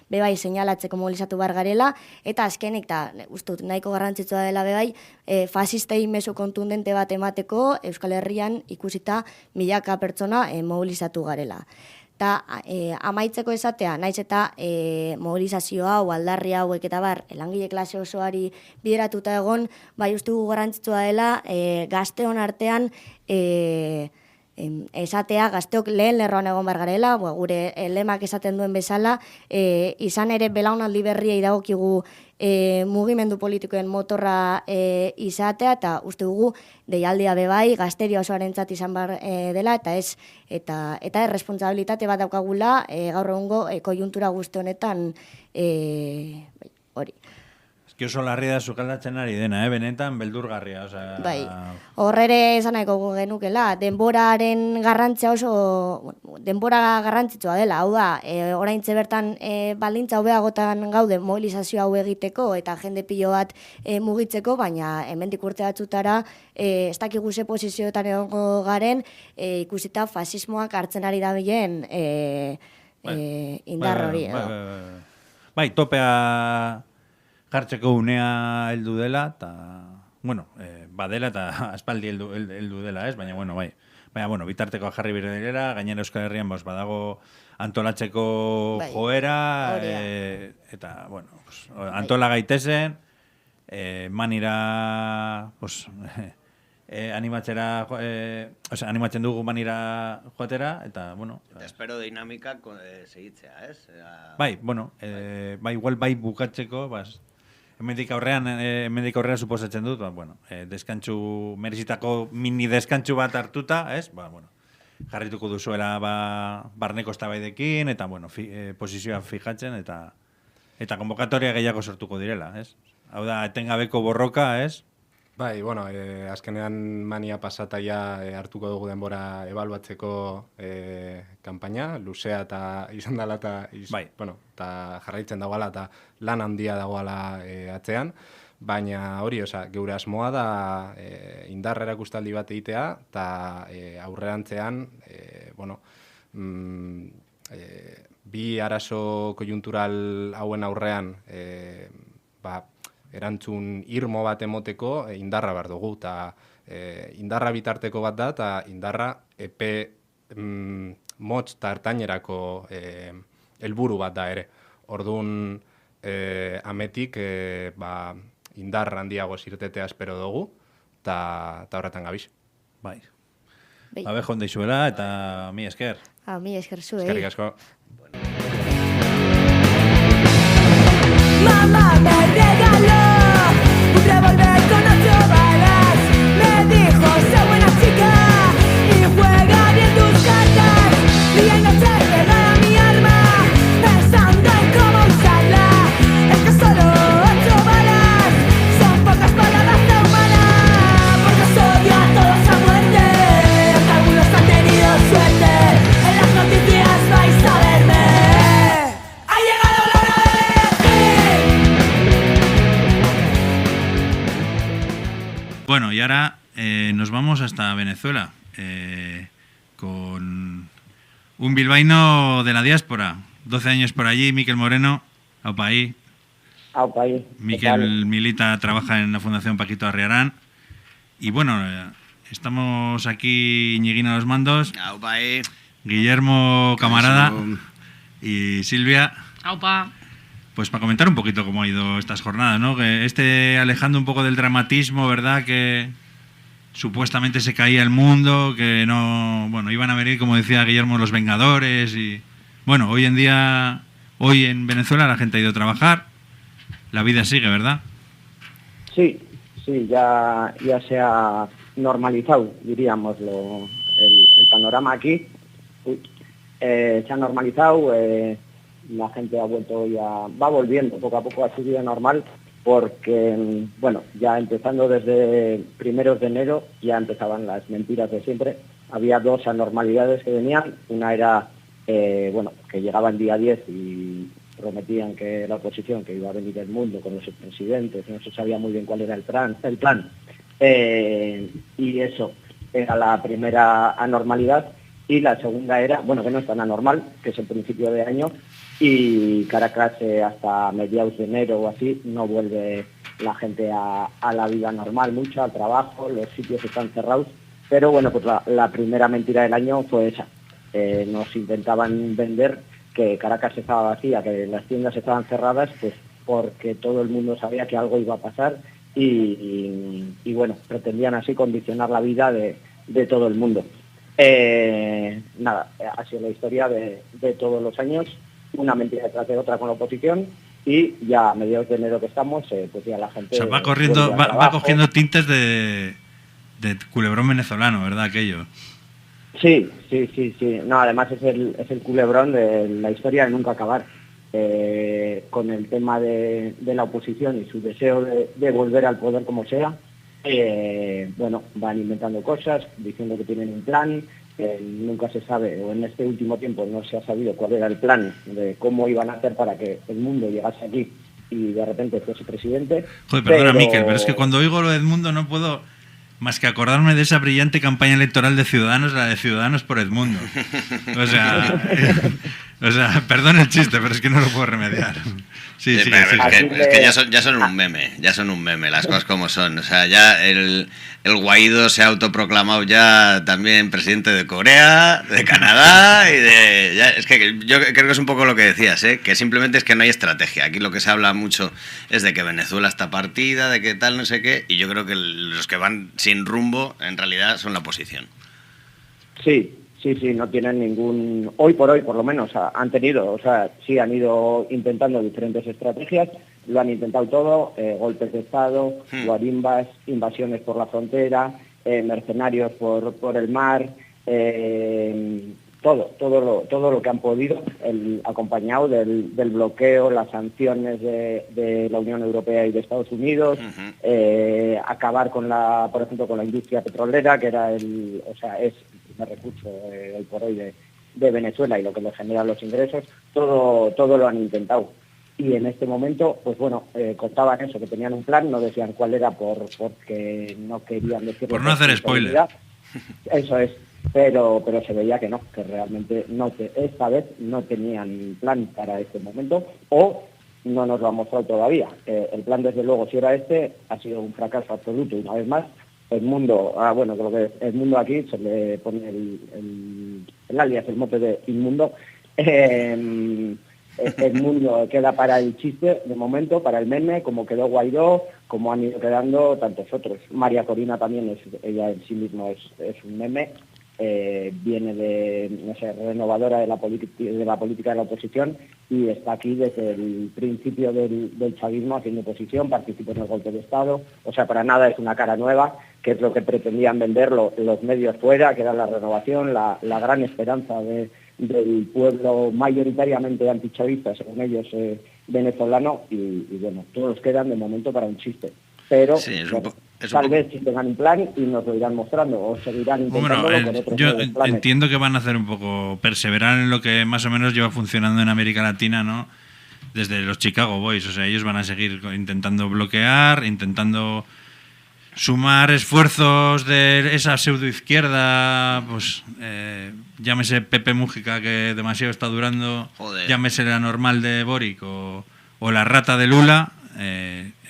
Speaker 6: bebai seinalatzeko mobilizatu behar garela, eta azkenik, eta ustut nahiko garrantzitsua dela bebai, fasistei mezu kontundente bat emateko Euskal Herrian ikusita milaka pertsona mobilizatu garela. Eta amaitzeko esatea, naiz eta mobilizazio hau, aldarri hauek eta langile klase osoari bideratuta egon, bai uste gu garrantzitsua dela gazteon artean esatea, gazteok lehen lerroan egon behar garela, gure lemak esaten duen bezala, izan ere belaunaldi berriei dagokigu mugimendu politikoen motorra izatea, eta uste dugu deialdia bebai gazteria osoarentzat izan behar dela, eta erresponsabilitate bat daukagula gaur egungo koiuntura guzti honetan hori.
Speaker 2: Oso larri da sukaldatzen ari dena, benetan beldurgarria.
Speaker 6: Bai, horrere esan nahiko genukela, denboraren garrantzia oso, denbora garrantzitsua dela, hau da, oraintze bertan baldintza hobeagotan gaude mobilizazio hau egiteko eta jende pilo bat mugitzeko, baina hemendik urte batzutara ez dakigu ze posizioetan egongo garen, ikusita fasismoak hartzen ari dabilen indar hori.
Speaker 2: Bai, topea jartzeko unea heldu dela, eta, badela eta aspaldi heldu dela, ez? Baina, bai. Baina, bitarteko jarri birera, gainera Euskal Herrian badago antolatzeko joera, eta, antola gaitezen, manira, animatzen dugu manira joatera, eta,
Speaker 4: Eta espero dinamika segitzea, ez?
Speaker 2: Bai, igual bukatzeko, hemendik aurrean suposatzen dut, deskantzu, merezitako mini deskantzu bat hartuta, ez? Jarrituko duzuela barneko eztabaidekin, eta, posizioa fijatzen, eta konbokatoria gehiago sortuko direla, ez? Hau da, etengabeko borroka, ez?
Speaker 5: Bai, azkenean mania pasataia hartuko dugu denbora ebaluatzeko kanpaina, luzea eta izan dela eta jarraitzen dagoela eta lan handia dagoela atzean, baina hori, geure asmoa da indar erakustaldi bat egitea eta aurrerantzean, bi arazo koiuntural hauen aurrean, erantzun irmo bat emoteko indarra behar dugu, eta indarra bitarteko bat da, eta indarra epe motz eta ertainerako helburu bat da ere. Orduan, ametik indar handiago zirtetea espero dugu, eta horretan gabiz.
Speaker 2: Bai. Abe jonde izuela, eta mi esker.
Speaker 6: Mi esker zuei.
Speaker 5: Eskerrik asko.
Speaker 7: Mamá me regaló un revólver con 8 balas. Me dijo, sé buena chica y juega bien tus cartas. Día y noche pegada mi arma, pensando en cómo usarla. Es que solo 8 balas son pocas para la raza humana. Porque os odio a todos a muerte, aunque algunos han tenido suerte. En las noticias vais a verme. Ha llegado la hora de elegir.
Speaker 2: Bueno, y ahora nos vamos hasta Venezuela con un bilbaíno de la diáspora. 12 años por allí, Miquel Moreno, aupa ahí.
Speaker 8: Aupa ahí.
Speaker 2: Miquel milita, trabaja en la Fundación Paquito Arriarán. Y bueno, estamos aquí Ñiguino a los mandos,
Speaker 4: Aupa ahí.
Speaker 2: Guillermo camarada y Silvia.
Speaker 9: Aupa.
Speaker 2: Pues para comentar un poquito cómo ha ido estas jornadas, ¿no? Que alejando un poco del dramatismo, ¿verdad? Que supuestamente se caía el mundo, que no, bueno, iban a venir, como decía Guillermo, los Vengadores y bueno, hoy en día, hoy en Venezuela la gente ha ido a trabajar, la vida sigue, ¿verdad?
Speaker 8: Sí, ya se ha normalizado, diríamos, el panorama aquí. Se ha normalizado, la gente ha vuelto va volviendo poco a poco a su vida normal, porque, bueno, ya empezando desde primeros de enero ya empezaban las mentiras de siempre. Había dos anormalidades que venían, una era, que llegaba el día 10 y prometían que la oposición, que iba a venir el mundo con los presidentes, no se sabía muy bien cuál era el plan. Y eso era la primera anormalidad. Y la segunda era, que no es tan anormal, que es el principio de año, y Caracas hasta mediados de enero o así no vuelve la gente a la vida normal, mucho al trabajo, los sitios están cerrados. Pero bueno, pues la primera mentira del año fue esa. Nos intentaban vender que Caracas estaba vacía, que las tiendas estaban cerradas, pues porque todo el mundo sabía que algo iba a pasar y bueno, pretendían así condicionar la vida de todo el mundo. Nada, ha sido la historia de todos los años, una mentira detrás de otra con la oposición, y ya a mediados de enero que estamos, pues ya la gente...
Speaker 2: O sea, va cogiendo tintes de culebrón venezolano, ¿verdad, aquello?
Speaker 8: Sí. No, además es el culebrón de la historia de nunca acabar. Con el tema de la oposición y su deseo de volver al poder como sea, van inventando cosas, diciendo que tienen un plan, nunca se sabe, o en este último tiempo no se ha sabido cuál era el plan de cómo iban a hacer para que el mundo llegase aquí y de repente fuese presidente.
Speaker 2: Joder, perdona, Miquel, pero es que cuando oigo lo del mundo no puedo más que acordarme de esa brillante campaña electoral de Ciudadanos, la de Ciudadanos por Edmundo. O sea, perdón el chiste, pero es que no lo puedo remediar. Sí.
Speaker 4: Es que ya son un meme, las cosas como son. O sea, ya el Guaidó se ha autoproclamado ya también presidente de Corea, de Canadá y es que yo creo que es un poco lo que decías, que simplemente es que no hay estrategia. Aquí lo que se habla mucho es de que Venezuela está partida, de que tal, no sé qué, y yo creo que los que van sin rumbo en realidad son la oposición.
Speaker 8: Sí, no tienen ningún... Hoy por hoy, por lo menos, han tenido, sí han ido intentando diferentes estrategias, lo han intentado todo, golpes de Estado, guarimbas, invasiones por la frontera, mercenarios por el mar, todo lo que han podido, acompañado del bloqueo, las sanciones de la Unión Europea y de Estados Unidos, acabar por ejemplo, con la industria petrolera, que era es el recurso hoy por hoy de Venezuela y lo que le genera los ingresos, todo lo han intentado. Y en este momento, pues bueno, contaban eso, que tenían un plan, no decían cuál era porque no querían decirlo.
Speaker 2: Por no hacer spoiler.
Speaker 8: Eso es, pero se veía que no, que realmente esta vez no tenían plan para este momento, o no nos lo ha mostrado todavía. El plan, desde luego, si era ha sido un fracaso absoluto, una vez más. El mundo, creo que el mundo aquí se le pone el alias, el mote de inmundo. El mundo queda para el chiste, de momento, para el meme, como quedó Guaidó, como han ido quedando tantos otros. María Corina también, ella en sí misma es un meme. Viene renovadora de la política de la oposición y está aquí desde el principio del chavismo haciendo oposición, participó en el golpe de Estado, para nada es una cara nueva, que es lo que pretendían vender los medios fuera, que era la renovación, la gran esperanza del pueblo mayoritariamente antichavista, según ellos, venezolano, y bueno, todos quedan de momento para un chiste. Pero
Speaker 4: sí,
Speaker 8: tal vez si tengan un plan y nos lo irán mostrando o seguirán intentándolo con otros
Speaker 2: yo
Speaker 8: planes.
Speaker 2: entiendo que van a hacer un poco, perseverar en lo que más o menos lleva funcionando en América Latina, ¿no? Desde los Chicago Boys, ellos van a seguir intentando bloquear, intentando sumar esfuerzos de esa pseudoizquierda, pues llámese Pepe Mújica, que demasiado está durando,
Speaker 4: Joder.
Speaker 2: llámese la normal de Boric o la rata de Lula.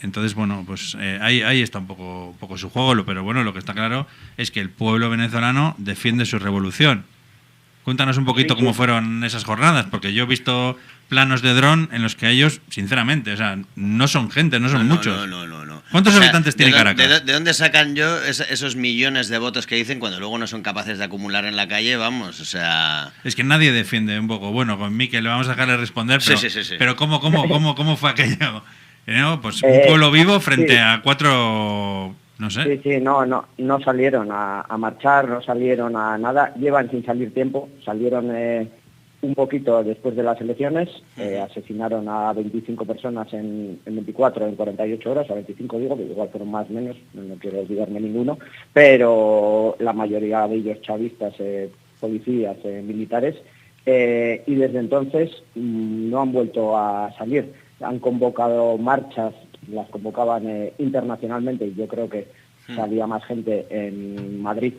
Speaker 2: Entonces, bueno, pues ahí está un poco su juego, pero bueno, lo que está claro es que el pueblo venezolano defiende su revolución. Cuéntanos un poquito cómo fueron esas jornadas, porque yo he visto planos de dron en los que ellos, sinceramente, o sea, no son gente, no son muchos.
Speaker 4: No.
Speaker 2: ¿Cuántos habitantes tiene Caracas?
Speaker 4: ¿De dónde sacan yo esos millones de votos que dicen cuando luego no son capaces de acumular en la calle? Vamos, o sea...
Speaker 2: Es que nadie defiende un poco. Bueno, con Mikel le vamos a dejarle responder, pero,
Speaker 4: Sí.
Speaker 2: pero ¿cómo fue aquello? ¿No? Pues un pueblo vivo frente a 4... No sé.
Speaker 8: Sí, no salieron a marchar, no salieron a nada, llevan sin salir tiempo, salieron un poquito después de las elecciones, asesinaron a 25 personas en 24, en 48 horas, a 25 digo, que igual fueron más o menos, no quiero olvidarme ninguno, pero la mayoría de ellos chavistas, policías, militares, y desde entonces no han vuelto a salir. Han convocado marchas, las convocaban internacionalmente y yo creo que salía más gente en Madrid.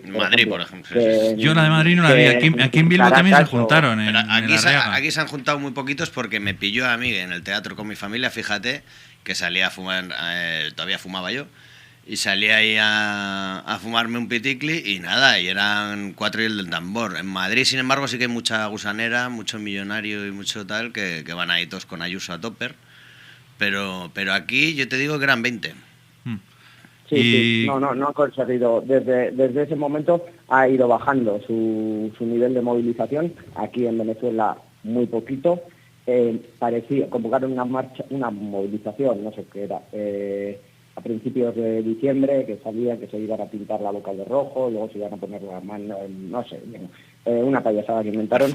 Speaker 4: Por ejemplo.
Speaker 2: Yo la de Madrid no la vi. Aquí en Bilbao también se juntaron.
Speaker 4: Pero aquí se han juntado muy poquitos porque me pilló a mí en el teatro con mi familia, fíjate, que salía a fumar, todavía fumaba yo, y salí ahí a fumarme un piticli y nada, y eran 4 y el del tambor. En Madrid, sin embargo, sí que hay mucha gusanera, mucho millonario y mucho tal, que van ahí todos con Ayuso a topper. Pero aquí yo te digo que eran 20.
Speaker 8: Sí, no han conseguido. Desde ese momento ha ido bajando su nivel de movilización. Aquí en Venezuela muy poquito. Convocaron una movilización, no sé qué era, a principios de diciembre, que sabían que se iban a pintar la boca de rojo, luego se iban a poner la mano, no sé, una payasada que inventaron.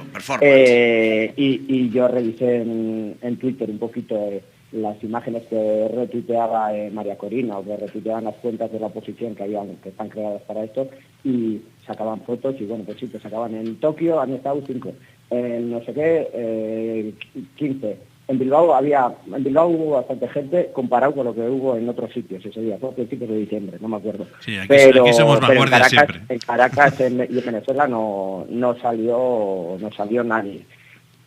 Speaker 8: Y yo revisé en Twitter un poquito las imágenes que retuiteaba María Corina o que retuiteaban las cuentas de la oposición que están creadas para esto y sacaban fotos y bueno, pues sí, que sacaban en Tokio han estado 5, en no sé qué 15. En Bilbao hubo bastante gente comparado con lo que hubo en otros sitios ese día, fue a principios de diciembre, no me acuerdo.
Speaker 2: Sí, aquí somos vanguardia siempre.
Speaker 8: En Caracas y en Venezuela no salió nadie.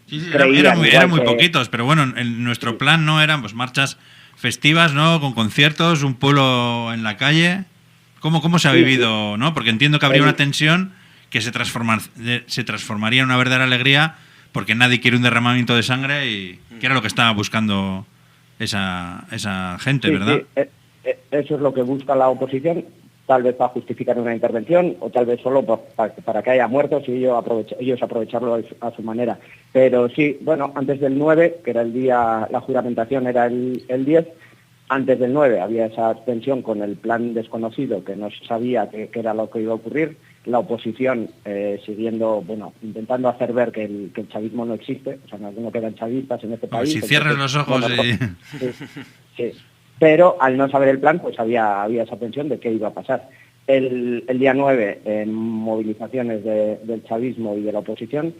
Speaker 2: Sí, eran muy poquitos, pero bueno, en nuestro plan no eran pues marchas festivas, ¿no? Con conciertos, un pueblo en la calle. ¿Cómo se ha vivido, no? Porque entiendo que habría una tensión que se transformaría en una verdadera alegría porque nadie quiere un derramamiento de sangre y que era lo que estaba buscando esa gente, ¿verdad?
Speaker 8: Sí, eso es lo que busca la oposición, tal vez para justificar una intervención o tal vez solo para que haya muertos y ellos aprovecharlo a su manera. Pero sí, bueno, antes del 9, que era el día, la juramentación era el 10, antes del 9 había esa tensión con el plan desconocido que no se sabía qué era lo que iba a ocurrir. La oposición intentando hacer ver que el chavismo no existe, o sea, no quedan chavistas en este país.
Speaker 2: Si cierras los ojos
Speaker 8: Sí. Pero al no saber el plan, pues había esa tensión de qué iba a pasar. El día 9, en movilizaciones del chavismo y de la oposición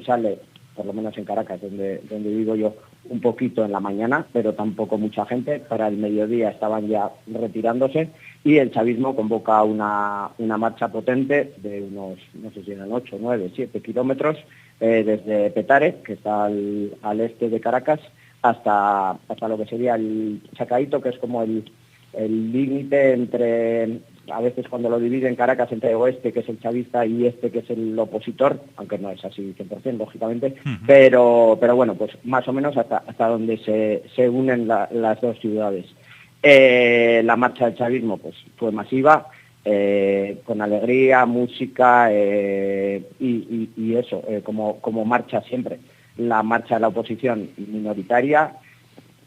Speaker 8: sale, por lo menos en Caracas, donde vivo yo, un poquito en la mañana, pero tampoco mucha gente. Para el mediodía estaban ya retirándose y el chavismo convoca una marcha potente de unos, no sé si eran 8, 9, 7 kilómetros, desde Petare, que está al este de Caracas, hasta lo que sería el Chacaíto, que es como el límite entre, a veces cuando lo dividen Caracas entre oeste, que es el chavista, y este, que es el opositor, aunque no es así 100%, lógicamente, pero bueno, pues más o menos hasta donde se unen las dos ciudades. La marcha del chavismo pues fue masiva, con alegría, música y eso, como marcha siempre. La marcha de la oposición minoritaria,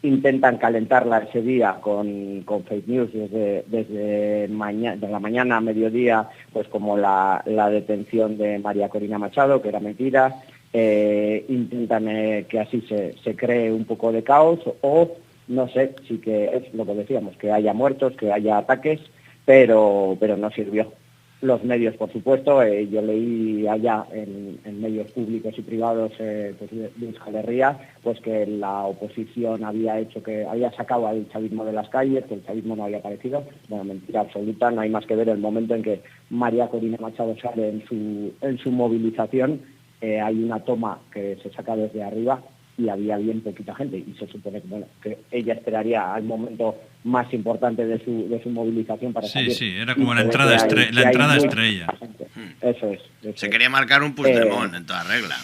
Speaker 8: intentan calentarla ese día con fake news desde la mañana a mediodía, pues como la detención de María Corina Machado, que era mentira. Intentan que así se cree un poco de caos o no sé, sí que es lo que decíamos, que haya muertos, que haya ataques, pero no sirvió. Los medios, por supuesto, yo leí allá en medios públicos y privados pues de Euskal Herria, pues que la oposición había sacado al chavismo de las calles, que el chavismo no había aparecido. Bueno, mentira absoluta, no hay más que ver el momento en que María Corina Machado sale en su movilización, hay una toma que se saca desde arriba y había bien poquita gente, y se supone que, bueno, que ella esperaría al momento más importante de su movilización para salir.
Speaker 2: Sí, era como la entrada estrella.
Speaker 8: Eso es.
Speaker 4: Se quería marcar un Puigdemont en toda regla.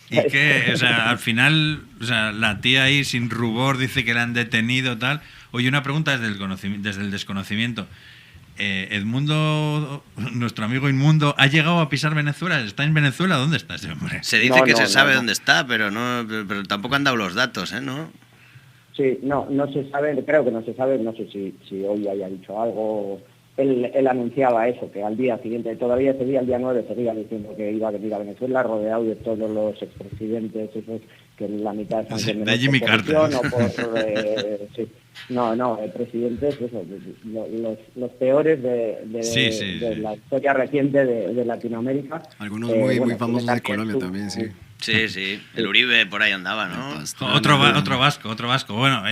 Speaker 2: Y que, o sea, al final, o sea, la tía ahí sin rubor dice que la han detenido, tal. Oye, una pregunta desde el desconocimiento. Edmundo, nuestro amigo Inmundo, ¿ha llegado a pisar Venezuela? ¿Está en Venezuela? ¿Dónde está ese hombre?
Speaker 4: Se dice que se sabe dónde está, pero tampoco han dado los datos, ¿no?
Speaker 8: Sí, no se sabe, creo que no se sabe, no sé si hoy haya dicho algo. Él anunciaba eso, que al día siguiente, todavía ese día, el día 9, seguía diciendo que iba a venir a Venezuela, rodeado de todos los expresidentes, esos que la mitad están
Speaker 2: de Jimmy Carter.
Speaker 8: Sí. No, presidentes, eso, los peores de la historia reciente de Latinoamérica.
Speaker 9: Algunos muy famosos de Colombia también, sí.
Speaker 4: Sí, el Uribe por ahí andaba, ¿no?
Speaker 2: Otro vasco. Bueno,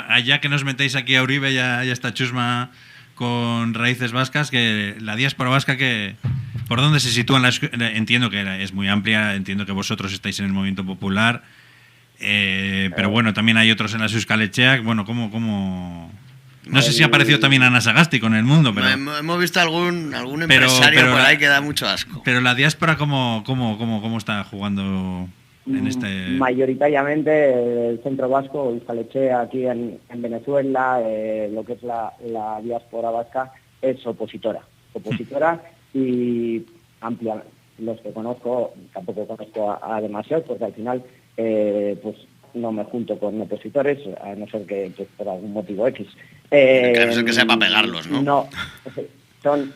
Speaker 2: allá que nos metéis aquí a Uribe, ya está Chusma con raíces vascas, que la diáspora vasca, que ¿por dónde se sitúa? Entiendo que es muy amplia, entiendo que vosotros estáis en el movimiento popular, pero bueno, también hay otros en las Euskal Etxeak. Bueno, ¿cómo? No sé si ha aparecido también Ana Sagasti con El Mundo, pero
Speaker 4: hemos visto algún empresario por ahí que da mucho asco.
Speaker 2: Pero la diáspora, ¿cómo está jugando en este...?
Speaker 8: Mayoritariamente el centro vasco, Euskal Etxea, aquí en Venezuela, lo que es la diáspora vasca, es opositora y amplia. Los que conozco, tampoco conozco a demasiados, porque al final pues no me junto con opositores, a no ser que por algún motivo X.
Speaker 4: A no ser que sepa pegarlos, ¿no?
Speaker 8: No, son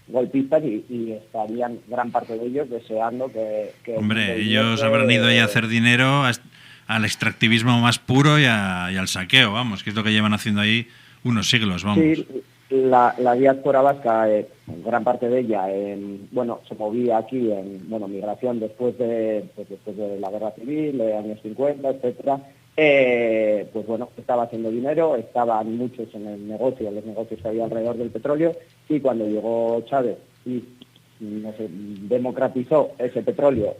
Speaker 8: golpistas y estarían gran parte de ellos deseando que
Speaker 2: hombre, ellos habrán ido ahí a hacer dinero al extractivismo más puro y al saqueo, vamos, que es lo que llevan haciendo ahí unos siglos, vamos.
Speaker 8: Sí, la diáspora vasca, gran parte de ella, se movía aquí en migración después de la guerra civil, años 50, etcétera. Estaba haciendo dinero, estaban muchos en el negocio, los negocios que había alrededor del petróleo, y cuando llegó Chávez y democratizó ese petróleo,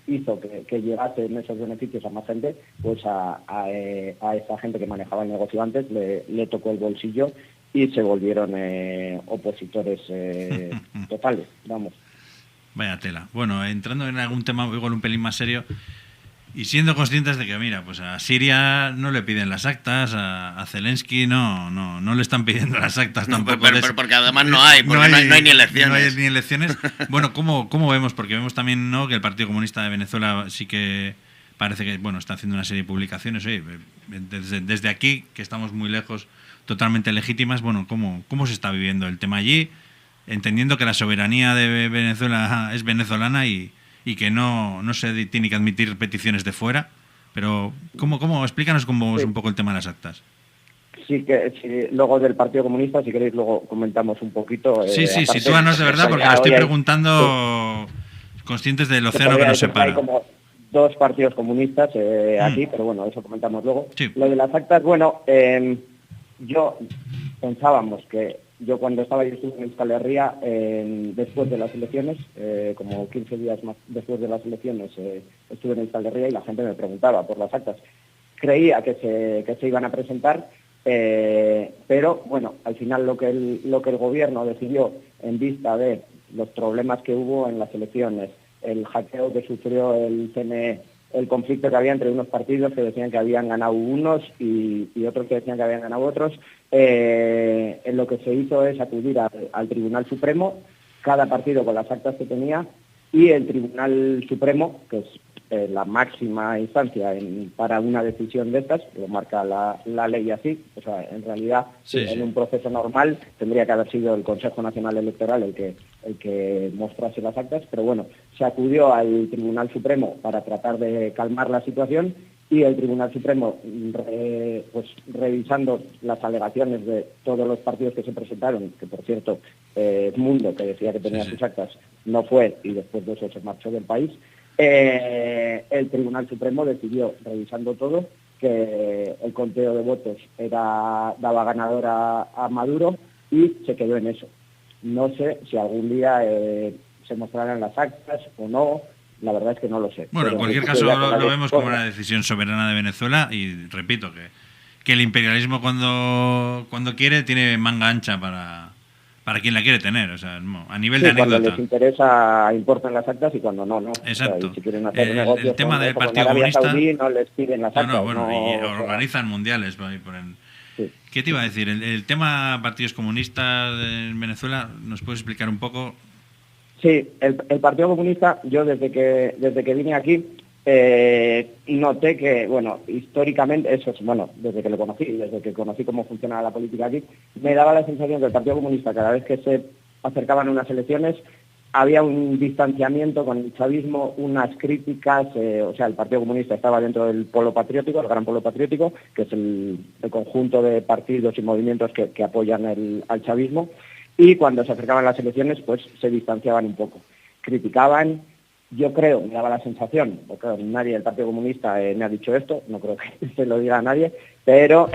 Speaker 8: hizo que llegasen esos beneficios a más gente, pues a esa gente que manejaba el negocio antes le tocó el bolsillo y se volvieron opositores totales, vamos.
Speaker 2: Vaya tela. Bueno, entrando en algún tema igual un pelín más serio, y siendo conscientes de que, mira, pues a Siria no le piden las actas, a Zelensky no le están pidiendo las actas tampoco.
Speaker 4: Pero porque además no hay ni elecciones. No hay
Speaker 2: ni elecciones. Bueno, ¿cómo vemos? Porque vemos también, ¿no?, que el Partido Comunista de Venezuela sí que parece que, está haciendo una serie de publicaciones. Oye, desde aquí, que estamos muy lejos, totalmente legítimas, bueno, ¿cómo se está viviendo el tema allí? Entendiendo que la soberanía de Venezuela es venezolana y que no se tiene que admitir peticiones de fuera, pero explícanos cómo es un poco el tema de las actas.
Speaker 8: Sí, luego del Partido Comunista, si queréis, luego comentamos un poquito.
Speaker 2: Sitúanos de verdad, porque lo estoy preguntando conscientes del océano que nos separa.
Speaker 8: Hay como dos partidos comunistas aquí, pero bueno, eso comentamos luego.
Speaker 2: Sí.
Speaker 8: Lo de las actas, pensábamos que yo cuando estaba yo estuve en Euskal Herria, después de las elecciones, como 15 días más después de las elecciones, estuve en Euskal Herria y la gente me preguntaba por las actas. Creía que se iban a presentar, pero bueno, al final lo que el gobierno decidió, en vista de los problemas que hubo en las elecciones, el hackeo que sufrió el CNE, el conflicto que había entre unos partidos que decían que habían ganado unos y otros que decían que habían ganado otros, lo que se hizo es acudir al Tribunal Supremo, cada partido con las actas que tenía, y el Tribunal Supremo, que es la máxima instancia para una decisión de estas, lo marca la ley así, o sea, en realidad en un proceso normal tendría que haber sido el Consejo Nacional Electoral el que mostrase las actas, pero bueno, se acudió al Tribunal Supremo para tratar de calmar la situación y el Tribunal Supremo, pues revisando las alegaciones de todos los partidos que se presentaron, que por cierto, Mundo, que decía que tenía sus actas, no fue y después de eso se marchó del país, el Tribunal Supremo decidió, revisando todo, que el conteo de votos daba ganador a Maduro y se quedó en eso. No sé si algún día se mostrarán las actas o no. La verdad es que no lo sé.
Speaker 10: Bueno, en cualquier caso lo vemos como una decisión soberana de Venezuela y repito que el imperialismo cuando quiere tiene manga ancha para quien la quiere tener, o sea, a nivel de anécdota.
Speaker 8: Cuando les interesa importan las actas y cuando no.
Speaker 10: Exacto.
Speaker 8: O sea, si quieren hacer negocios
Speaker 10: el tema del Partido
Speaker 8: Arabia
Speaker 10: Comunista
Speaker 8: Saudí, no les piden las actas.
Speaker 10: Y organizan mundiales por ahí.
Speaker 8: Sí.
Speaker 10: ¿Qué te iba a decir? El tema partidos comunistas en Venezuela, ¿nos puedes explicar un poco?
Speaker 8: Sí, el Partido Comunista, yo desde que vine aquí, noté que, bueno, históricamente, desde que lo conocí, desde que conocí cómo funcionaba la política aquí, me daba la sensación que el Partido Comunista, cada vez que se acercaban unas elecciones, había un distanciamiento con el chavismo, unas críticas, el Partido Comunista estaba dentro del polo patriótico, el gran polo patriótico, que es el conjunto de partidos y movimientos que apoyan al chavismo, y cuando se acercaban las elecciones, pues se distanciaban un poco. Criticaban, yo creo, me daba la sensación, porque nadie del Partido Comunista me ha dicho esto, no creo que se lo diga a nadie, pero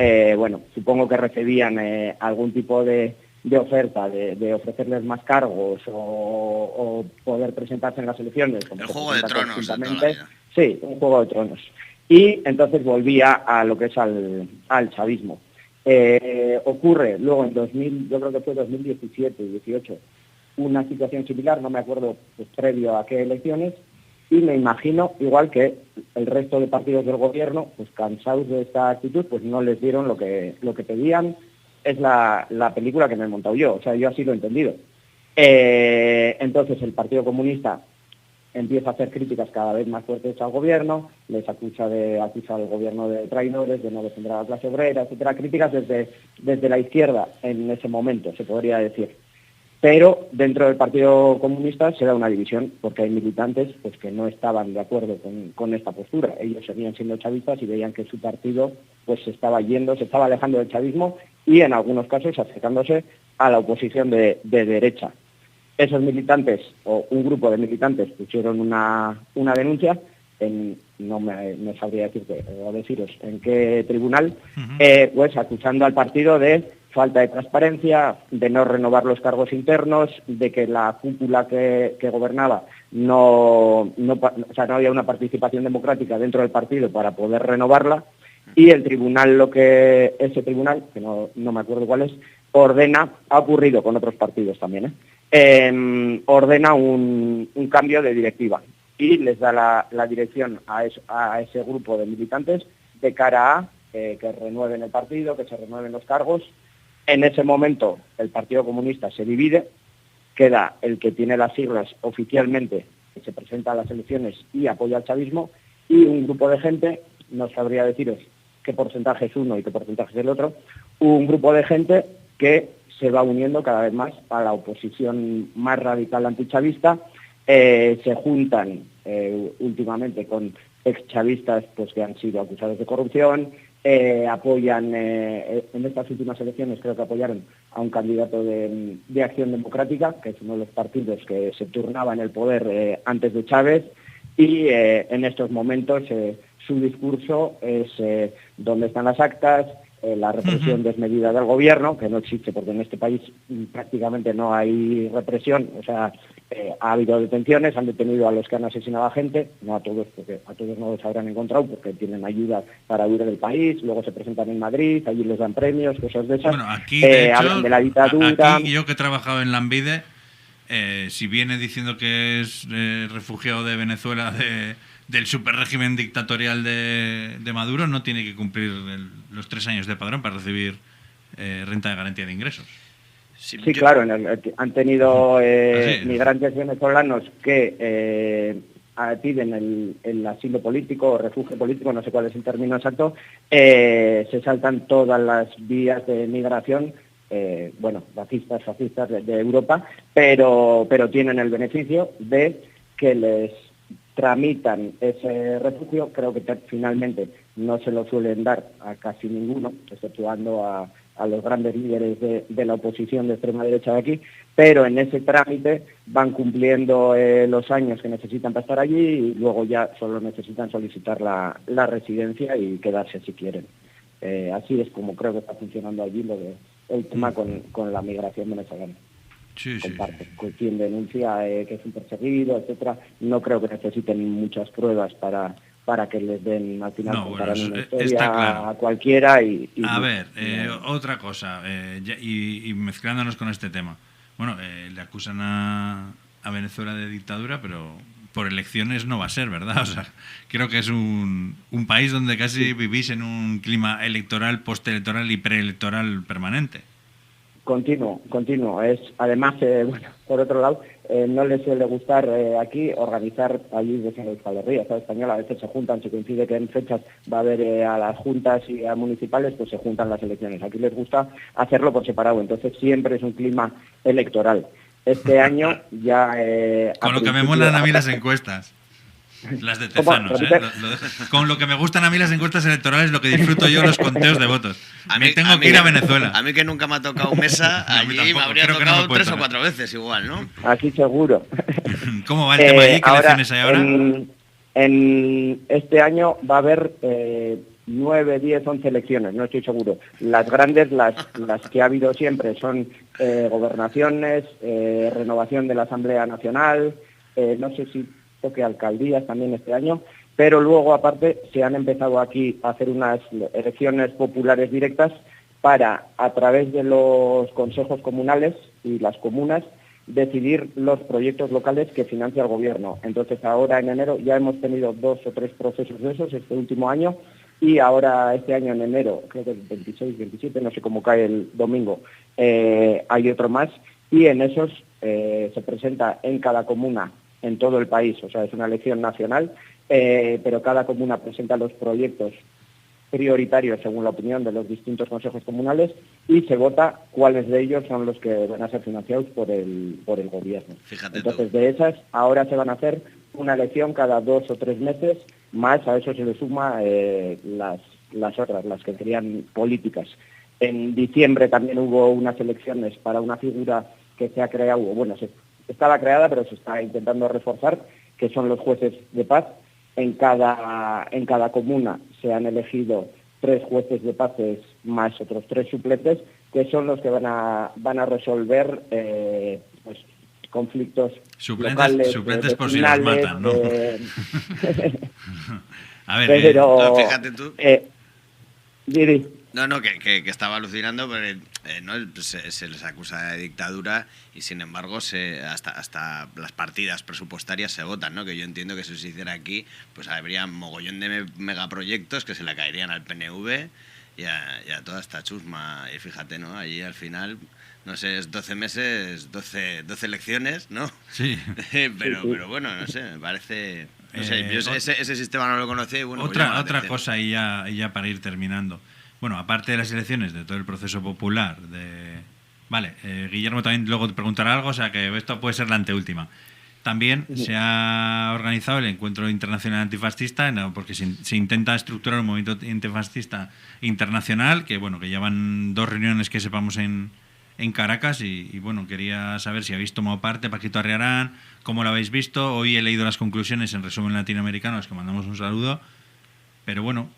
Speaker 8: supongo que recibían algún tipo de oferta, de ofrecerles más cargos o poder presentarse en las elecciones.
Speaker 4: El Juego de Tronos.
Speaker 8: Sí, un Juego de Tronos. Y entonces volvía a lo que es al chavismo. Ocurre luego en yo creo que fue 2017 y 2018, una situación similar, no me acuerdo pues, previo a qué elecciones, y me imagino, igual que el resto de partidos del gobierno, pues cansados de esta actitud, pues no les dieron lo que pedían. Es la película que me he montado yo, o sea, yo así lo he entendido. Entonces el Partido Comunista empieza a hacer críticas cada vez más fuertes al gobierno, les acusa al gobierno de traidores, de no defender a la clase obrera, etcétera, críticas desde la izquierda en ese momento, se podría decir. Pero dentro del Partido Comunista se da una división, porque hay militantes pues, que no estaban de acuerdo con esta postura. Ellos seguían siendo chavistas y veían que su partido pues, se estaba alejando del chavismo y en algunos casos acercándose a la oposición de derecha. Esos militantes, o un grupo de militantes, pusieron una denuncia, no sabría deciros en qué tribunal, pues acusando al partido de falta de transparencia, de no renovar los cargos internos, de que la cúpula que gobernaba no había una participación democrática dentro del partido para poder renovarla, y el tribunal, ese tribunal, que no me acuerdo cuál es, ha ocurrido con otros partidos también, ordena un cambio de directiva y les da la dirección a ese grupo de militantes de cara a que renueven el partido, que se renueven los cargos. En ese momento el Partido Comunista se divide, queda el que tiene las siglas oficialmente, que se presenta a las elecciones y apoya al chavismo, y un grupo de gente, no sabría deciros qué porcentaje es uno y qué porcentaje es el otro, un grupo de gente que se va uniendo cada vez más a la oposición más radical antichavista. Se juntan últimamente con exchavistas pues, que han sido acusados de corrupción, apoyan, en estas últimas elecciones creo que apoyaron a un candidato de Acción Democrática, que es uno de los partidos que se turnaba en el poder antes de Chávez, y en estos momentos su discurso es dónde están las actas, la represión desmedida del gobierno, que no existe porque en este país prácticamente no hay represión, o sea, ha habido detenciones, han detenido a los que han asesinado a gente, no a todos, porque a todos no los habrán encontrado porque tienen ayuda para huir del país, luego se presentan en Madrid, allí les dan premios, cosas de esas.
Speaker 10: Bueno, aquí, de hecho,
Speaker 8: hablan de la dictadura.
Speaker 10: Aquí yo que he trabajado en Lambide, si viene diciendo que es refugiado de Venezuela, del superrégimen dictatorial de Maduro, no tiene que cumplir los 3 años de padrón para recibir renta de garantía de ingresos.
Speaker 8: Sí, claro, han tenido migrantes venezolanos que piden el asilo político o refugio político, no sé cuál es el término exacto, se saltan todas las vías de migración, fascistas de Europa, pero tienen el beneficio de que les tramitan ese refugio. Creo que finalmente no se lo suelen dar a casi ninguno, exceptuando a los grandes líderes de la oposición de extrema derecha de aquí, pero en ese trámite van cumpliendo los años que necesitan para estar allí y luego ya solo necesitan solicitar la residencia y quedarse si quieren. Así es como creo que está funcionando allí el tema con la migración venezolana.
Speaker 10: Sí.
Speaker 8: Con quien denuncia que es un perseguido, etcétera, no creo que necesiten muchas pruebas para que les den al final una historia
Speaker 10: está claro.
Speaker 8: A cualquiera
Speaker 10: a ver, otra cosa, y mezclándonos con este tema. Bueno, le acusan a Venezuela de dictadura, pero por elecciones no va a ser, ¿verdad? O sea, creo que es un país donde casi vivís en un clima electoral, postelectoral y preelectoral permanente.
Speaker 8: Continuo. Es, además, bueno, por otro lado, no les suele gustar aquí organizar allí desde la Euskal Herria, ¿sabes? Española, a veces se juntan, se coincide que en fechas va a haber a las juntas y a municipales, pues se juntan las elecciones. Aquí les gusta hacerlo por separado, entonces siempre es un clima electoral. Este año ya...
Speaker 10: Con lo que me molan a mí las encuestas. Las de Tezanos, Con lo que me gustan a mí las encuestas electorales, lo que disfruto yo los conteos de votos. Tengo que ir a Venezuela.
Speaker 4: A mí que nunca me ha tocado mesa, allí me habría tocado 3 o 4 veces igual, ¿no?
Speaker 8: Aquí seguro.
Speaker 10: ¿Cómo va el tema allí? ¿Qué elecciones hay ahora?
Speaker 8: En este año va a haber 9, 10, 11 elecciones, no estoy seguro. Las grandes, las que ha habido siempre, son gobernaciones, renovación de la Asamblea Nacional, no sé si toque alcaldías también este año, pero luego aparte se han empezado aquí a hacer unas elecciones populares directas para, a través de los consejos comunales y las comunas, decidir los proyectos locales que financia el gobierno. Entonces ahora en enero ya hemos tenido 2 o 3 procesos de esos este último año y ahora este año en enero, creo que el 26, 27, no sé cómo cae el domingo, hay otro más y en esos se presenta en cada comuna en todo el país, o sea, es una elección nacional, pero cada comuna presenta los proyectos prioritarios según la opinión de los distintos consejos comunales y se vota cuáles de ellos son los que van a ser financiados por el gobierno.
Speaker 4: Fíjate
Speaker 8: Entonces,
Speaker 4: tú.
Speaker 8: de esas, ahora se van a hacer una elección cada 2 o 3 meses, más a eso se le suma las otras, las que serían políticas. En diciembre también hubo unas elecciones para una figura que se ha creado, bueno, estaba creada, pero se está intentando reforzar, que son los jueces de paz. En cada comuna se han elegido 3 jueces de paz más otros 3 suplentes, que son los que van a resolver pues, conflictos locales,
Speaker 10: suplentes por si los matan, ¿no? A ver,
Speaker 8: pero,
Speaker 4: fíjate tú.
Speaker 8: Diri.
Speaker 4: No, que estaba alucinando, pero no se les acusa de dictadura y sin embargo hasta las partidas presupuestarias se votan, ¿no? Que yo entiendo que si se hiciera aquí, pues habría mogollón de megaproyectos que se le caerían al PNV y a toda esta chusma. Y fíjate, ¿no? Allí al final, no sé, es 12 meses, 12 elecciones, ¿no?
Speaker 10: Sí.
Speaker 4: pero bueno, no sé, me parece... No sé, yo ese sistema no lo conocía y bueno...
Speaker 10: Otra cosa y ya para ir terminando. Bueno, aparte de las elecciones, de todo el proceso popular, Vale, Guillermo también luego te preguntará algo, o sea que esto puede ser la anteúltima. También se ha organizado el Encuentro Internacional Antifascista, porque se intenta estructurar un movimiento antifascista internacional, que bueno, que llevan 2 reuniones que sepamos en Caracas y bueno, quería saber si habéis tomado parte, Paquito Arriarán, cómo lo habéis visto. Hoy he leído las conclusiones en Resumen Latinoamericano, a los que mandamos un saludo. Pero bueno,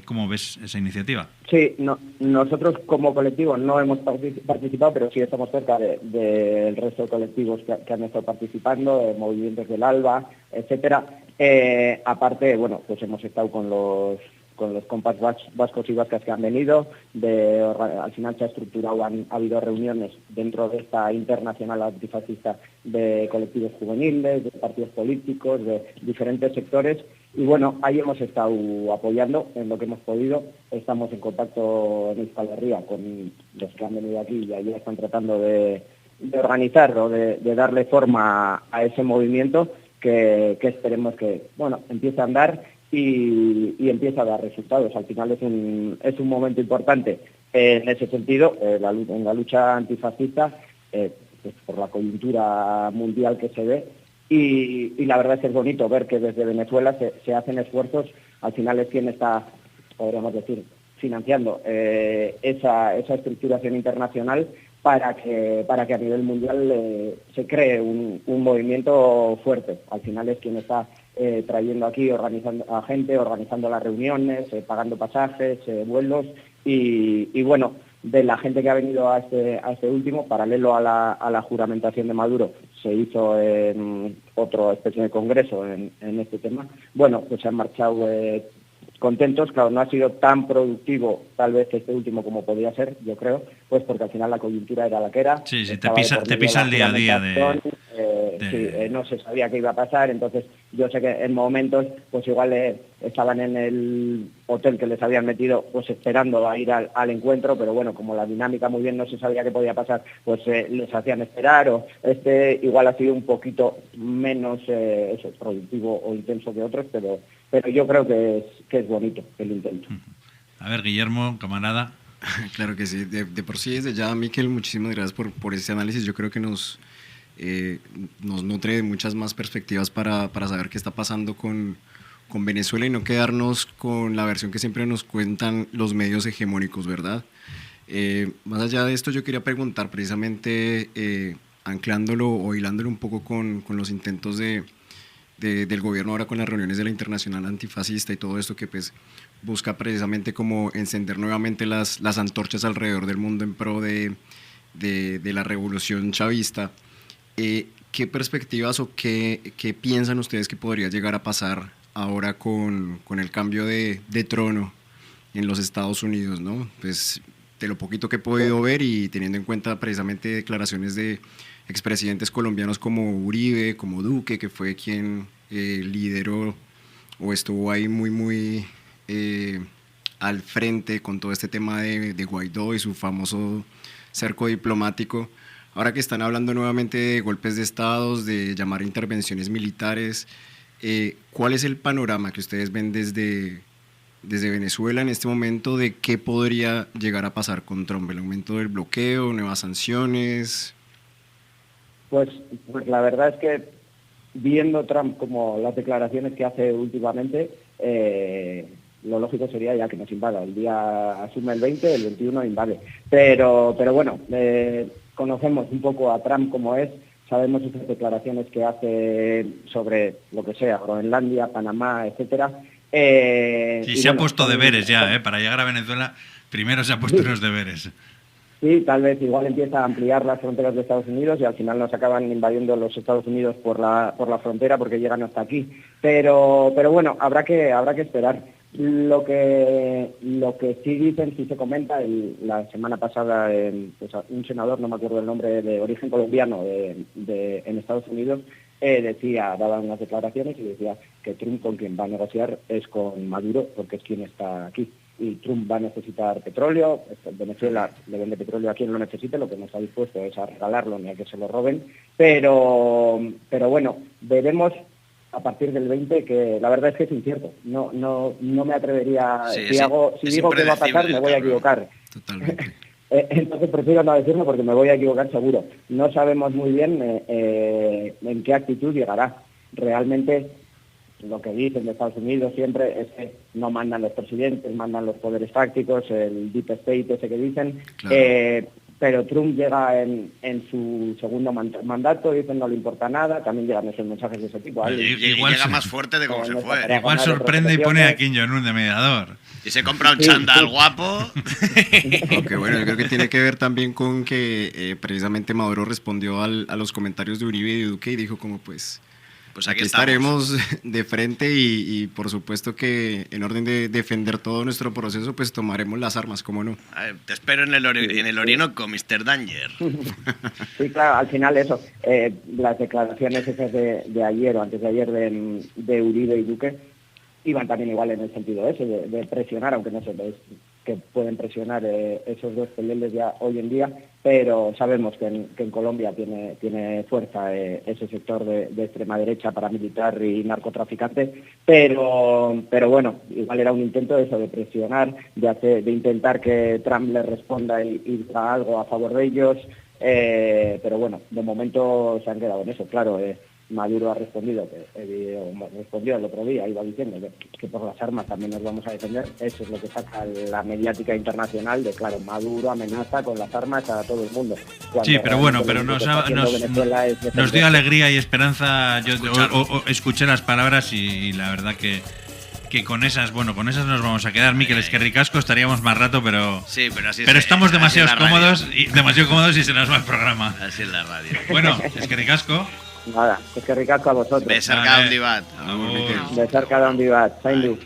Speaker 10: ¿cómo ves esa iniciativa?
Speaker 8: Sí, nosotros como colectivo no hemos participado, pero sí estamos cerca del resto de colectivos que han estado participando, movimientos del ALBA, etcétera. Aparte, bueno, pues hemos estado con los compas vascos y vascas que han venido. Al final se ha estructurado, ha habido reuniones dentro de esta internacional antifascista de colectivos juveniles, de partidos políticos, de diferentes sectores. Y bueno, ahí hemos estado apoyando en lo que hemos podido. Estamos en contacto en Euskal Herria con los que han venido aquí y allí están tratando de organizar o de darle forma a ese movimiento que esperemos que, bueno, empiece a andar y empiece a dar resultados. Al final es un momento importante en ese sentido, en la lucha antifascista, pues por la coyuntura mundial que se ve. y la verdad es que es bonito ver que desde Venezuela se hacen esfuerzos, al final es quien está, podríamos decir, financiando esa estructuración internacional para que a nivel mundial se cree un movimiento fuerte. Al final es quien está trayendo aquí, organizando a gente, organizando las reuniones, pagando pasajes, vuelos y bueno, de la gente que ha venido a este último, paralelo a la juramentación de Maduro, se hizo otra especie de congreso en este tema. Bueno, pues se han marchado contentos. Claro, no ha sido tan productivo tal vez que este último como podía ser, yo creo, pues porque al final la coyuntura era la que era.
Speaker 10: Sí, te pisa el día a día
Speaker 8: no se sabía qué iba a pasar, entonces yo sé que en momentos pues igual estaban en el hotel que les habían metido pues esperando a ir al encuentro, pero bueno, como la dinámica muy bien no se sabía qué podía pasar, pues les hacían esperar, o igual ha sido un poquito menos productivo o intenso que otros, pero yo creo que es bonito el intento.
Speaker 10: A ver, Guillermo, camarada.
Speaker 9: Claro que sí, de por sí desde ya, Miquel, muchísimas gracias por este análisis. Yo creo que nos nutre de muchas más perspectivas para saber qué está pasando con Venezuela y no quedarnos con la versión que siempre nos cuentan los medios hegemónicos, ¿verdad? Más allá de esto, yo quería preguntar precisamente, anclándolo o hilándolo un poco con los intentos del gobierno ahora con las reuniones de la Internacional Antifascista y todo esto que pues busca precisamente como encender nuevamente las antorchas alrededor del mundo en pro de la revolución chavista. ¿Qué perspectivas o qué piensan ustedes que podría llegar a pasar ahora con el cambio de trono en los Estados Unidos, ¿no? Pues de lo poquito que he podido ver y teniendo en cuenta precisamente declaraciones de expresidentes colombianos como Uribe, como Duque, que fue quien lideró o estuvo ahí muy al frente con todo este tema de Guaidó y su famoso cerco diplomático. Ahora que están hablando nuevamente de golpes de estados, de llamar a intervenciones militares, ¿cuál es el panorama que ustedes ven desde Venezuela en este momento de qué podría llegar a pasar con Trump? ¿El aumento del bloqueo, nuevas sanciones?
Speaker 8: Pues la verdad es que viendo Trump como las declaraciones que hace últimamente, lo lógico sería ya que nos invada. El día asume el 20, el 21 invade. Pero bueno, conocemos un poco a Trump como es, sabemos esas declaraciones que hace sobre lo que sea, Groenlandia, Panamá, etcétera.
Speaker 10: Sí, se ha puesto deberes ya, para llegar a Venezuela, primero se ha puesto unos deberes.
Speaker 8: Sí, tal vez igual empieza a ampliar las fronteras de Estados Unidos y al final nos acaban invadiendo los Estados Unidos por la frontera porque llegan hasta aquí. Pero bueno, habrá que esperar. Lo que sí dicen, sí se comenta, la semana pasada pues un senador, no me acuerdo el nombre, de origen colombiano en Estados Unidos, daba unas declaraciones y decía que Trump con quien va a negociar es con Maduro porque es quien está aquí. Y Trump va a necesitar petróleo, Venezuela le vende petróleo a quien lo necesite, lo que no está dispuesto es a regalarlo ni a que se lo roben, pero bueno, veremos a partir del 20, que la verdad es que es incierto. No me atrevería, si digo que va a pasar me voy a equivocar.
Speaker 9: Totalmente.
Speaker 8: Entonces prefiero no decirlo porque me voy a equivocar seguro. No sabemos muy bien en qué actitud llegará. Realmente lo que dicen de Estados Unidos siempre es que no mandan los presidentes, mandan los poderes fácticos, el deep state ese que dicen. Claro. Pero Trump llega en su segundo mandato, dicen no le importa nada, también llegan esos mensajes de ese tipo.
Speaker 4: Igual llega más fuerte de cómo se fue.
Speaker 10: Igual sorprende y pone a Kim Jong-un de mediador.
Speaker 4: Y se compra un chándal guapo.
Speaker 9: Aunque bueno, yo creo que tiene que ver también con que precisamente Maduro respondió a los comentarios de Uribe y de Duque y dijo como pues aquí estaremos de frente y por supuesto que en orden de defender todo nuestro proceso pues tomaremos las armas, ¿cómo no?
Speaker 4: Te espero en el Orinoco, Mr. Danger.
Speaker 8: Sí, claro, al final eso, las declaraciones esas de ayer o antes de ayer de Uribe y Duque iban también igual en el sentido ese, de presionar, aunque no sé, que pueden presionar esos dos peleles ya hoy en día, pero sabemos que en Colombia tiene fuerza ese sector de extrema derecha, paramilitar y narcotraficante, pero bueno, igual era un intento de eso, de presionar, de intentar que Trump le responda y diga algo a favor de ellos, pero bueno, de momento se han quedado en eso, claro. Maduro ha respondido, respondió el otro día, iba diciendo que por las armas también nos vamos a defender. Eso es lo que saca la mediática internacional de, claro, Maduro amenaza con las armas a todo el mundo.
Speaker 10: Sí, pero bueno, pero nos dio alegría y esperanza. Yo escuché las palabras y la verdad que con esas nos vamos a quedar. Mikel, es que ricasco, estaríamos más rato, pero
Speaker 4: sí,
Speaker 10: pero estamos demasiado cómodos y se nos va el programa.
Speaker 4: Así es la radio.
Speaker 10: Bueno, es que ricasco.
Speaker 8: Nada, es que ricasco a vosotros.
Speaker 4: Besar cada un divat.
Speaker 8: Besar cada un divat. Zaindu.